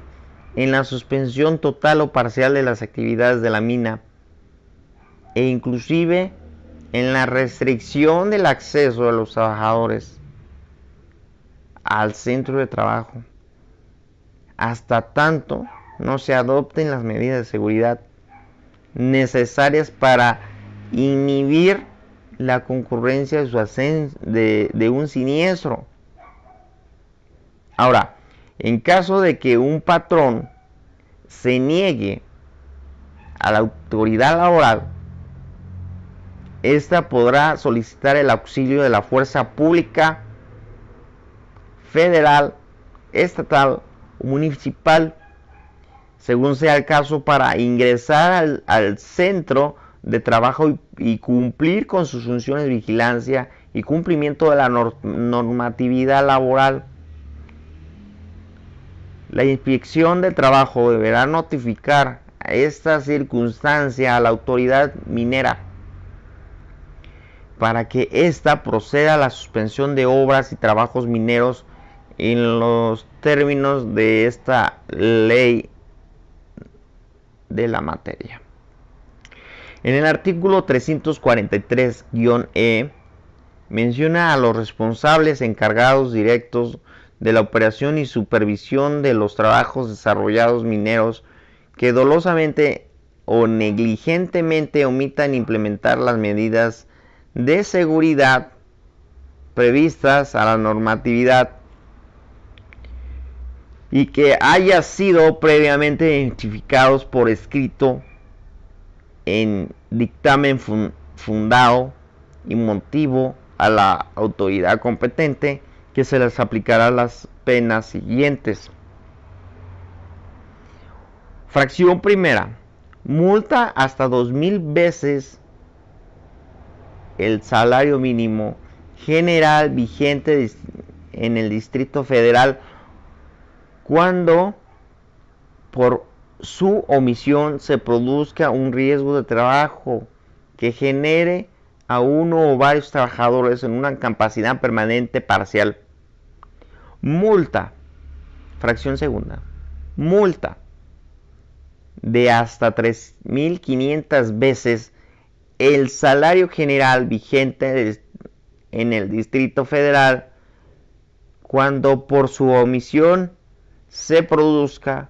en la suspensión total o parcial de las actividades de la mina e inclusive en la restricción del acceso de los trabajadores al centro de trabajo hasta tanto no se adopten las medidas de seguridad necesarias para inhibir la concurrencia de un siniestro. Ahora, en caso de que un patrón se niegue a la autoridad laboral, esta podrá solicitar el auxilio de la fuerza pública federal, estatal o municipal, según sea el caso, para ingresar al centro de trabajo y cumplir con sus funciones de vigilancia y cumplimiento de la normatividad laboral. La Inspección de Trabajo deberá notificar a esta circunstancia a la autoridad minera para que ésta proceda a la suspensión de obras y trabajos mineros en los términos de esta ley de la materia. En el artículo 343-E menciona a los responsables encargados directos de la operación y supervisión de los trabajos desarrollados mineros que dolosamente o negligentemente omitan implementar las medidas de seguridad previstas a la normatividad y que haya sido previamente identificados por escrito en dictamen fundado y motivo a la autoridad competente, que se les aplicará las penas siguientes. Fracción primera, multa hasta 2,000 veces el salario mínimo general vigente en el Distrito Federal cuando por su omisión se produzca un riesgo de trabajo que genere a uno o varios trabajadores en una incapacidad permanente parcial. Multa, fracción segunda, multa de hasta 3,500 veces el salario general vigente en el Distrito Federal cuando por su omisión se produzca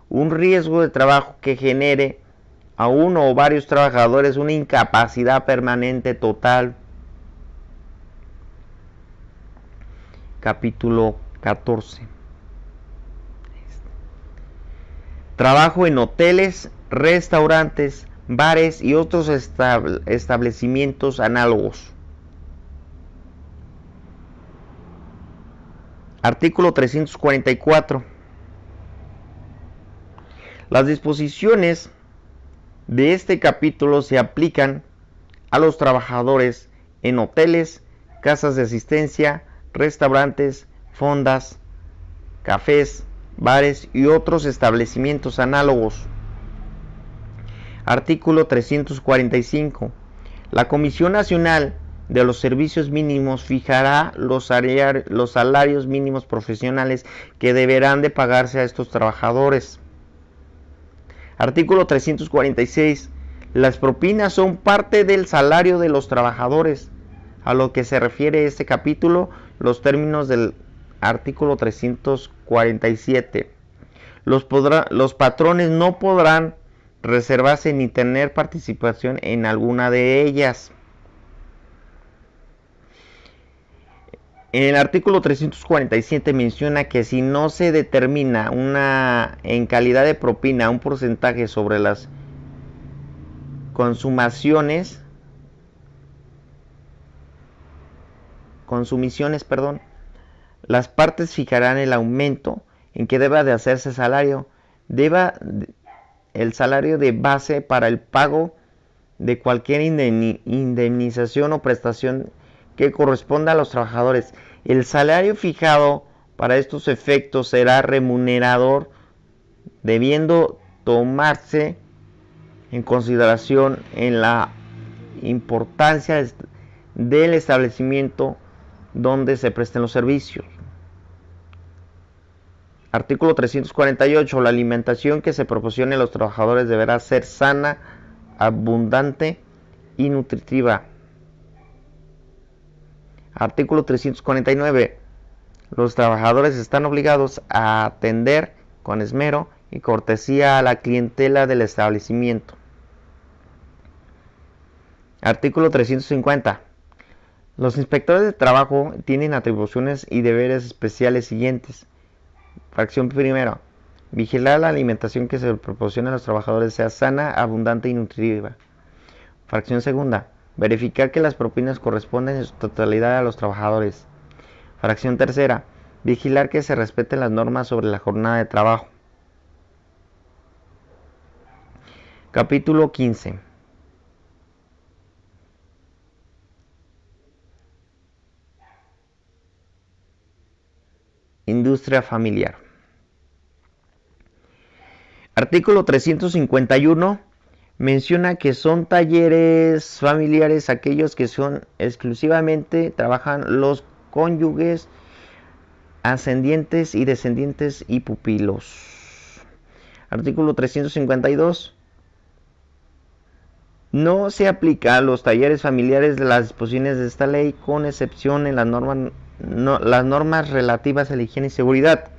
un riesgo de trabajo que genere a uno o varios trabajadores una incapacidad permanente total. Capítulo 14. Trabajo en hoteles, restaurantes, bares y otros establecimientos análogos. Artículo 344. Las disposiciones de este capítulo se aplican a los trabajadores en hoteles, casas de asistencia, restaurantes, fondas, cafés, bares y otros establecimientos análogos. Artículo 345. La Comisión Nacional de los Servicios Mínimos fijará los salarios mínimos profesionales que deberán de pagarse a estos trabajadores. Artículo 346. Las propinas son parte del salario de los trabajadores. A lo que se refiere este capítulo, los términos del artículo 347. Los patrones no podrán reservarse ni tener participación en alguna de ellas. En el artículo 347 menciona que si no se determina en calidad de propina un porcentaje sobre las consumiciones, las partes fijarán el aumento en que deba de hacerse el salario de base para el pago de cualquier indemnización o prestación que corresponda a los trabajadores. El salario fijado para estos efectos será remunerador, debiendo tomarse en consideración en la importancia del establecimiento donde se presten los servicios. Artículo 348. La alimentación que se proporcione a los trabajadores deberá ser sana, abundante y nutritiva. Artículo 349. Los trabajadores están obligados a atender con esmero y cortesía a la clientela del establecimiento. Artículo 350. Los inspectores de trabajo tienen atribuciones y deberes especiales siguientes. Fracción primera. Vigilar la alimentación que se proporcione a los trabajadores sea sana, abundante y nutritiva. Fracción segunda. Verificar que las propinas corresponden en su totalidad a los trabajadores. Fracción tercera. Vigilar que se respeten las normas sobre la jornada de trabajo. Capítulo 15. Industria familiar. Artículo 351 menciona que son talleres familiares aquellos que son exclusivamente trabajan los cónyuges, ascendientes y descendientes y pupilos. Artículo 352. No se aplica a los talleres familiares de las disposiciones de esta ley, con excepción en las normas relativas a la higiene y seguridad.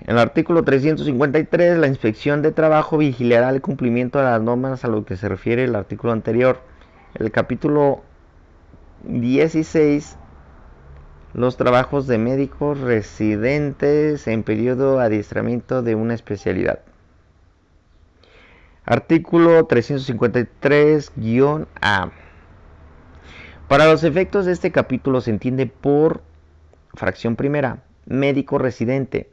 En el artículo 353, la Inspección de Trabajo vigilará el cumplimiento de las normas a lo que se refiere el artículo anterior. El capítulo 16, los trabajos de médicos residentes en periodo de adiestramiento de una especialidad. Artículo 353-A. Para los efectos de este capítulo se entiende por fracción primera, médico residente,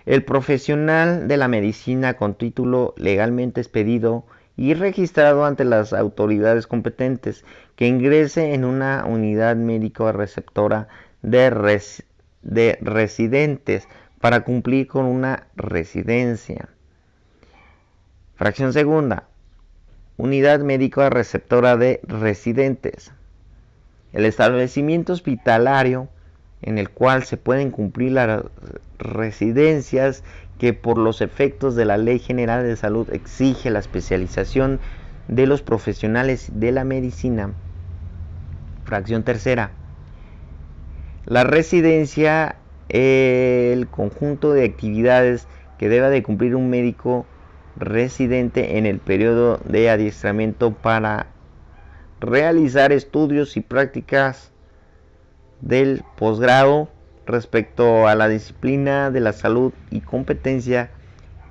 el profesional de la medicina con título legalmente expedido y registrado ante las autoridades competentes que ingrese en una unidad médico receptora de residentes para cumplir con una residencia. Fracción segunda, unidad médica receptora de residentes. El establecimiento hospitalario en el cual se pueden cumplir las residencias que por los efectos de la Ley General de Salud exige la especialización de los profesionales de la medicina. Fracción tercera, la residencia, el conjunto de actividades que deba de cumplir un médico residente en el periodo de adiestramiento para realizar estudios y prácticas del posgrado respecto a la disciplina de la salud y competencia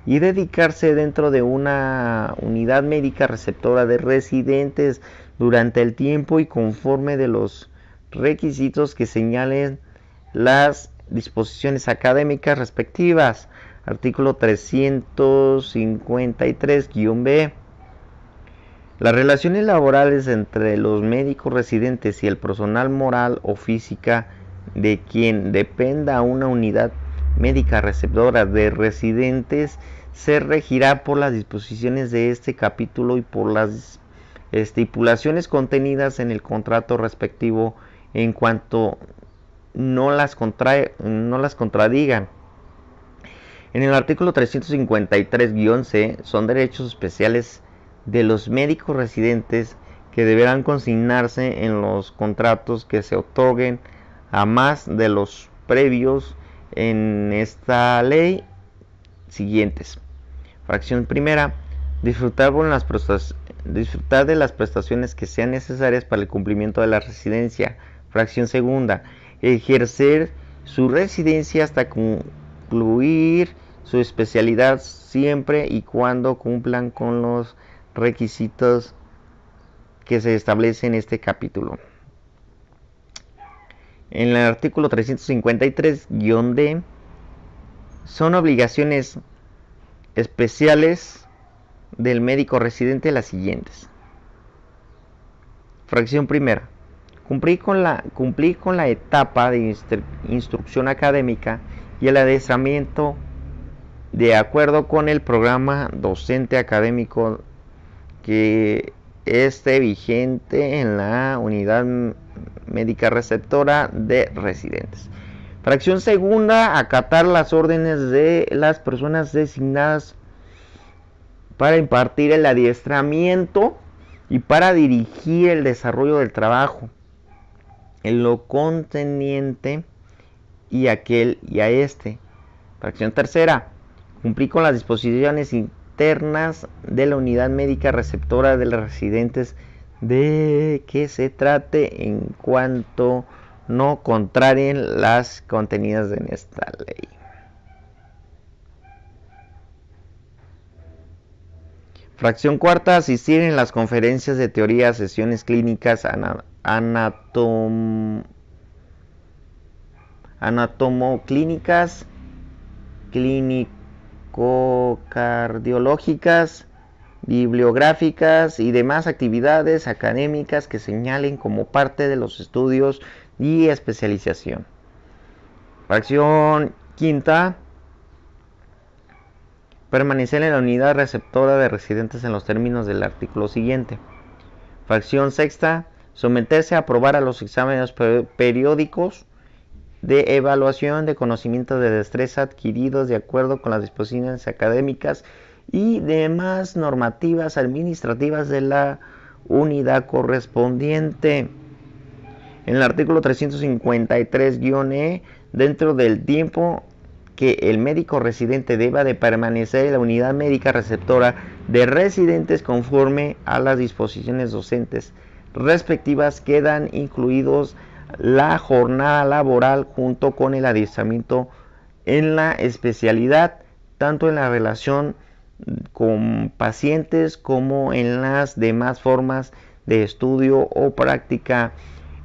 y dedicarse dentro de una unidad médica receptora de residentes durante el tiempo y conforme de los requisitos que señalen las disposiciones académicas respectivas. Artículo 353-B. Las relaciones laborales entre los médicos residentes y el personal moral o física de quien dependa una unidad médica receptora de residentes se regirá por las disposiciones de este capítulo y por las estipulaciones contenidas en el contrato respectivo en cuanto no las contradigan. En el artículo 353-C son derechos especiales de los médicos residentes que deberán consignarse en los contratos que se otorguen a más de los previos en esta ley siguientes. Fracción primera, disfrutar de las prestaciones que sean necesarias para el cumplimiento de la residencia. Fracción segunda, ejercer su residencia hasta concluir su especialidad siempre y cuando cumplan con los requisitos que se establecen en este capítulo. En el artículo 353-D son obligaciones especiales del médico residente las siguientes. Fracción primera, cumplir con la etapa de instrucción académica y el adiestramiento de acuerdo con el programa docente académico que esté vigente en la unidad médica receptora de residentes. Fracción segunda, acatar las órdenes de las personas designadas para impartir el adiestramiento y para dirigir el desarrollo del trabajo en lo concerniente y a este. Fracción tercera, cumplir con las disposiciones internas de la unidad médica receptora de los residentes de que se trate en cuanto no contrarien las contenidas en esta ley. Fracción cuarta, asistir en las conferencias de teoría, sesiones clínicas, anatomoclínicas, clínico-cardiológicas, bibliográficas y demás actividades académicas que señalen como parte de los estudios y especialización. Fracción quinta, permanecer en la unidad receptora de residentes en los términos del artículo siguiente. Fracción sexta, someterse a aprobar a los exámenes periódicos de evaluación de conocimientos de destreza adquiridos de acuerdo con las disposiciones académicas y demás normativas administrativas de la unidad correspondiente. En el artículo 353-E, dentro del tiempo que el médico residente deba de permanecer en la unidad médica receptora de residentes conforme a las disposiciones docentes respectivas, quedan incluidos la jornada laboral junto con el adiestramiento en la especialidad, tanto en la relación con pacientes como en las demás formas de estudio o práctica,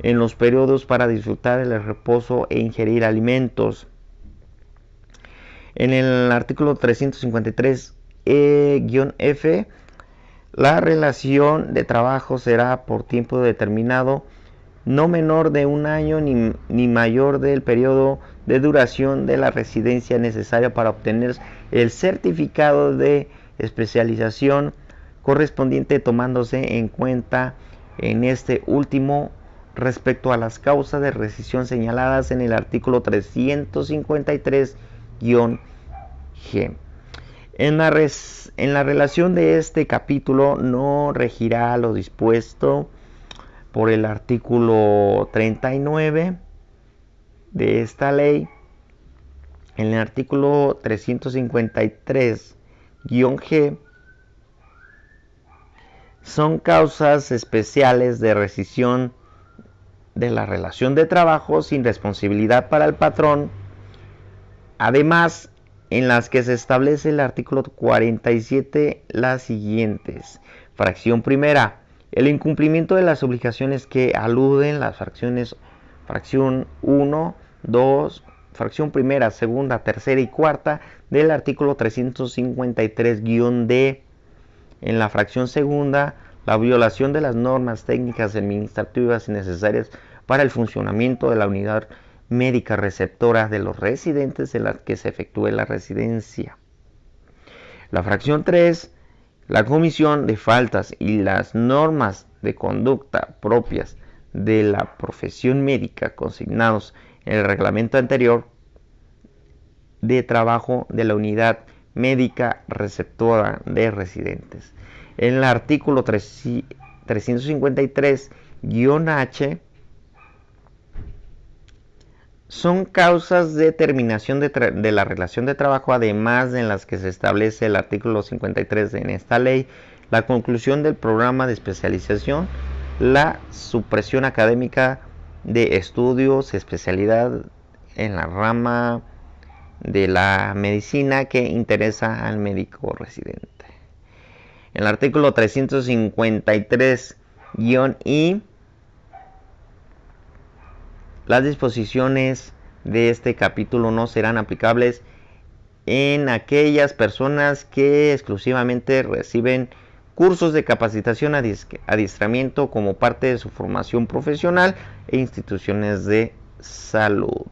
en los periodos para disfrutar del reposo e ingerir alimentos. En el artículo 353-F, la relación de trabajo será por tiempo determinado, no menor de un año ni mayor del periodo de duración de la residencia necesaria para obtener el certificado de especialización correspondiente, tomándose en cuenta en este último respecto a las causas de rescisión señaladas en el artículo 353-G. En la relación de este capítulo no regirá lo dispuesto por el artículo 39 de esta ley. En el artículo 353-G son causas especiales de rescisión de la relación de trabajo sin responsabilidad para el patrón. Además, en las que se establece el artículo 47 las siguientes. Fracción primera. El incumplimiento de las obligaciones que aluden las fracciones fracción 1, 2, fracción primera, segunda, tercera y cuarta del artículo 353-D. En la fracción segunda, la violación de las normas técnicas administrativas necesarias para el funcionamiento de la unidad médica receptora de los residentes en las que se efectúe la residencia. La fracción 3, la comisión de faltas y las normas de conducta propias de la profesión médica consignados en el reglamento anterior de trabajo de la unidad médica receptora de residentes. En el artículo 353-H son causas de terminación de la relación de trabajo, además en las que se establece el artículo 53 en esta ley, la conclusión del programa de especialización, la supresión académica de estudios, especialidad en la rama de la medicina que interesa al médico residente. En el artículo 353-I, las disposiciones de este capítulo no serán aplicables en aquellas personas que exclusivamente reciben cursos de capacitación, adiestramiento como parte de su formación profesional e instituciones de salud.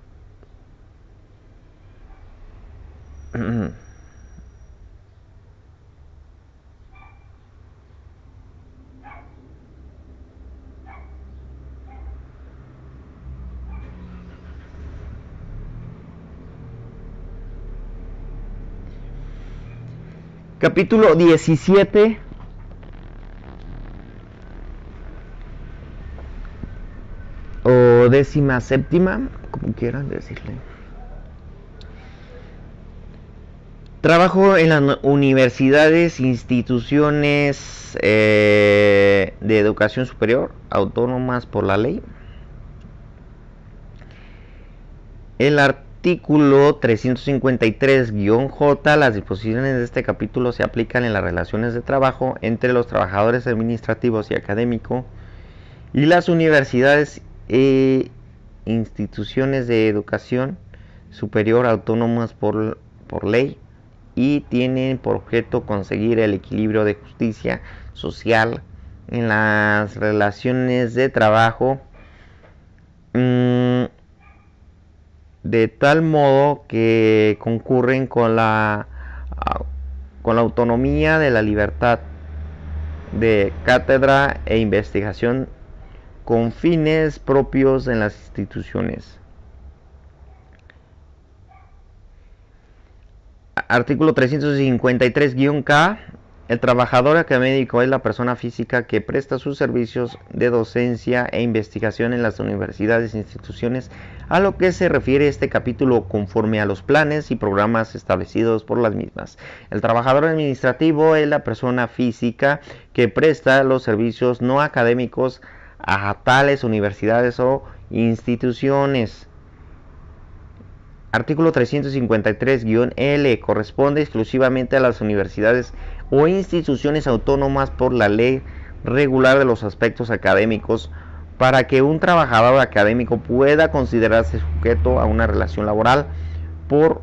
Capítulo 17. O 17ª, como quieran decirle. Trabajo en las universidades, instituciones de educación superior, autónomas por la ley. El artículo 353-J, las disposiciones de este capítulo se aplican en las relaciones de trabajo entre los trabajadores administrativos y académicos y las universidades e instituciones de educación superior autónomas por ley, y tienen por objeto conseguir el equilibrio de justicia social en las relaciones de trabajo, de tal modo que concurren con la autonomía de la libertad de cátedra e investigación con fines propios en las instituciones. Artículo 353-K. El trabajador académico es la persona física que presta sus servicios de docencia e investigación en las universidades e instituciones a lo que se refiere este capítulo conforme a los planes y programas establecidos por las mismas. El trabajador administrativo es la persona física que presta los servicios no académicos a tales universidades o instituciones. Artículo 353-L. Corresponde exclusivamente a las universidades o instituciones autónomas por la ley regular de los aspectos académicos para que un trabajador académico pueda considerarse sujeto a una relación laboral por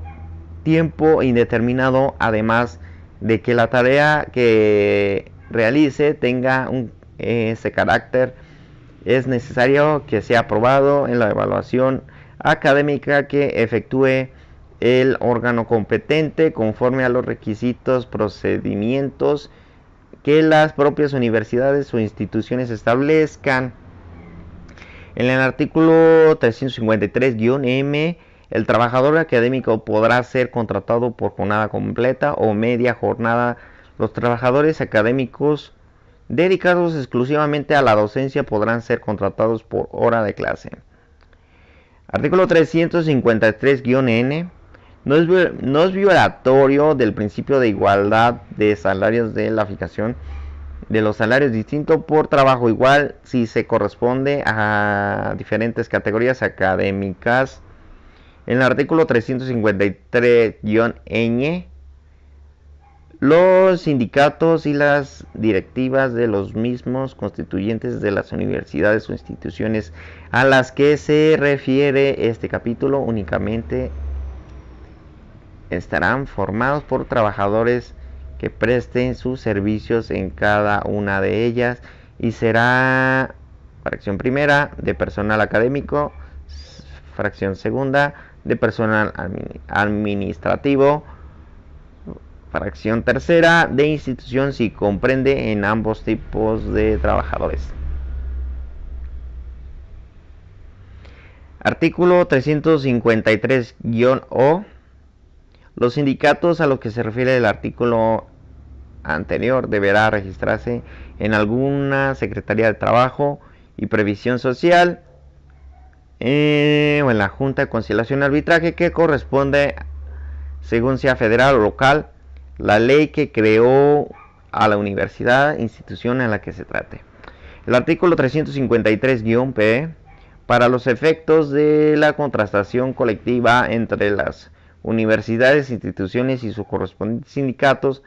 tiempo indeterminado, además de que la tarea que realice tenga ese carácter. Es necesario que sea aprobado en la evaluación académica que efectúe el órgano competente conforme a los requisitos, procedimientos que las propias universidades o instituciones establezcan. En el artículo 353-M, el trabajador académico podrá ser contratado por jornada completa o media jornada. Los trabajadores académicos dedicados exclusivamente a la docencia podrán ser contratados por hora de clase. Artículo 353-N. No es violatorio del principio de igualdad de salarios de la fijación de los salarios distintos por trabajo igual si se corresponde a diferentes categorías académicas. En el artículo 353-ñ, los sindicatos y las directivas de los mismos constituyentes de las universidades o instituciones a las que se refiere este capítulo únicamente estarán formados por trabajadores que presten sus servicios en cada una de ellas y será, fracción primera, de personal académico, fracción segunda, de personal administrativo, fracción tercera, de institución si comprende en ambos tipos de trabajadores. Artículo 353-O. Los sindicatos a los que se refiere el artículo anterior deberá registrarse en alguna Secretaría de Trabajo y Previsión Social o en la Junta de Conciliación y Arbitraje que corresponde, según sea federal o local, la ley que creó a la universidad, institución en la que se trate. El artículo 353-P, para los efectos de la contratación colectiva entre las universidades, instituciones y sus correspondientes sindicatos,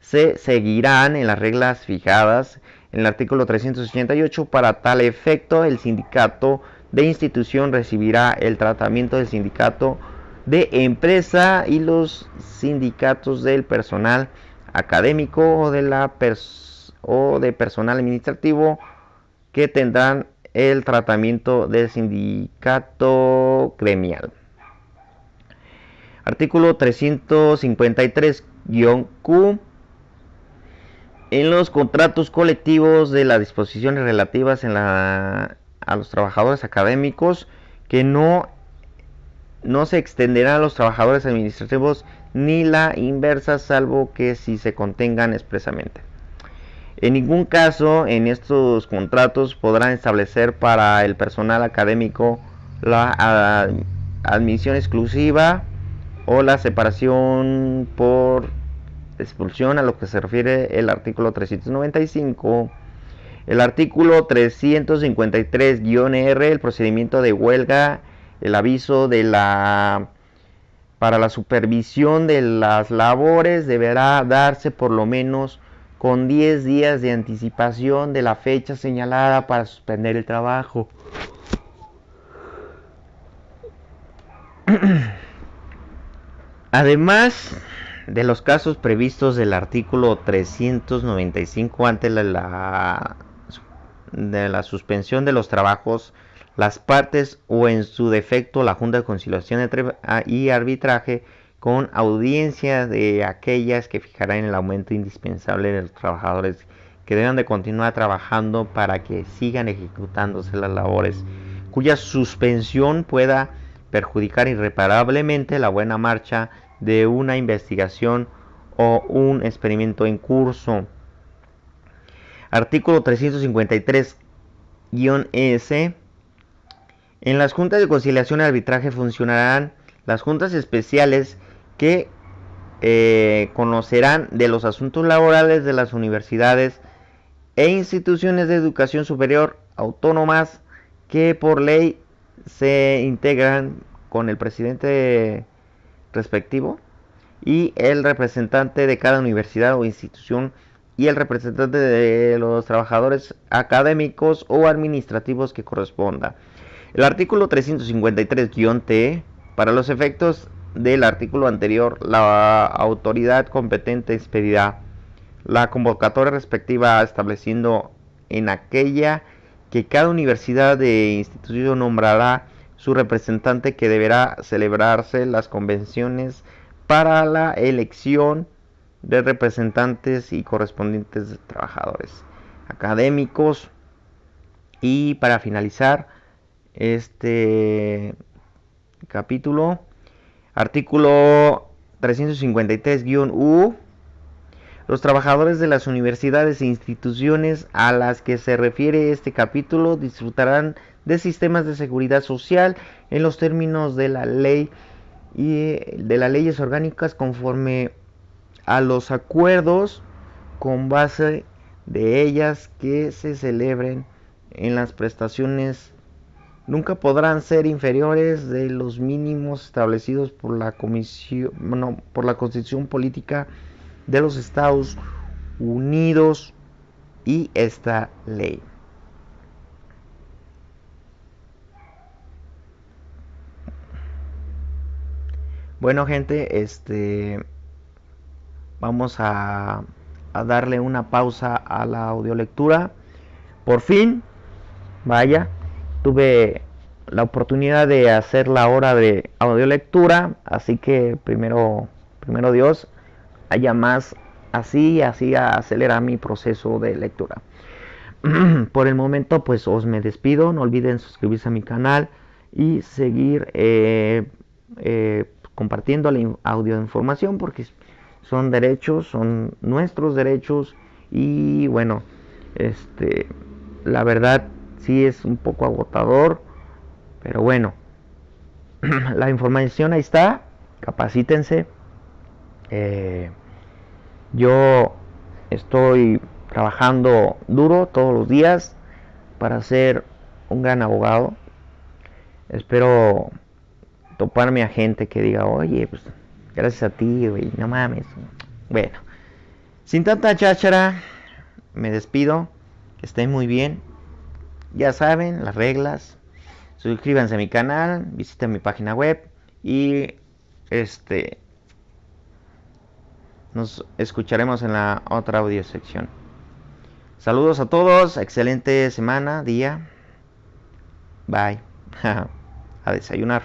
se seguirán en las reglas fijadas en el artículo 388. Para tal efecto, el sindicato de institución recibirá el tratamiento del sindicato de empresa y los sindicatos del personal académico o de personal administrativo, que tendrán el tratamiento del sindicato gremial. Artículo 353-Q. En los contratos colectivos de las disposiciones relativas a los trabajadores académicos que no se extenderá a los trabajadores administrativos ni la inversa, salvo que si se contengan expresamente. En ningún caso en estos contratos podrán establecer para el personal académico la admisión exclusiva o la separación por expulsión, a lo que se refiere el artículo 395. El artículo 353-R, el procedimiento de huelga, el aviso para la supervisión de las labores deberá darse por lo menos con 10 días de anticipación de la fecha señalada para suspender el trabajo. Además de los casos previstos del artículo 395, antes de la suspensión de los trabajos, las partes o en su defecto la Junta de Conciliación y Arbitraje, con audiencia de aquellas que fijarán el aumento indispensable de los trabajadores que deben de continuar trabajando para que sigan ejecutándose las labores, cuya suspensión pueda perjudicar irreparablemente la buena marcha de una investigación o un experimento en curso. Artículo 353-ES. En las juntas de conciliación y arbitraje funcionarán las juntas especiales que conocerán de los asuntos laborales de las universidades e instituciones de educación superior autónomas, que por ley se integran con el presidente respectivo y el representante de cada universidad o institución y el representante de los trabajadores académicos o administrativos que corresponda. El artículo 353-T. Para los efectos del artículo anterior, la autoridad competente expedirá la convocatoria respectiva, estableciendo en aquella que cada universidad de institución nombrará su representante, que deberá celebrarse las convenciones para la elección de representantes y correspondientes de trabajadores académicos. Y para finalizar este capítulo, artículo 353-U. Los trabajadores de las universidades e instituciones a las que se refiere este capítulo disfrutarán de sistemas de seguridad social en los términos de la ley y de las leyes orgánicas, conforme a los acuerdos con base de ellas que se celebren en las prestaciones nunca podrán ser inferiores de los mínimos establecidos por la comisión, no, por la Constitución Política de los Estados Unidos y esta ley. Bueno, gente, vamos a darle una pausa a la audiolectura. Por fin, vaya, tuve la oportunidad de hacer la hora de audiolectura, así que primero Dios, haya más, así acelera mi proceso de lectura. Por el momento, pues os me despido. No olviden suscribirse a mi canal y seguir compartiendo la audio información, porque son derechos, son nuestros derechos. Y bueno, la verdad sí es un poco agotador, pero bueno, la información ahí está. Capacítense. Yo estoy trabajando duro todos los días para ser un gran abogado. Espero toparme a gente que diga, oye, pues gracias a ti, güey, no mames. Bueno, sin tanta cháchara, me despido. Que estén muy bien. Ya saben las reglas. Suscríbanse a mi canal, visiten mi página web y nos escucharemos en la otra audio sección. Saludos a todos, excelente semana, día. Bye. A desayunar.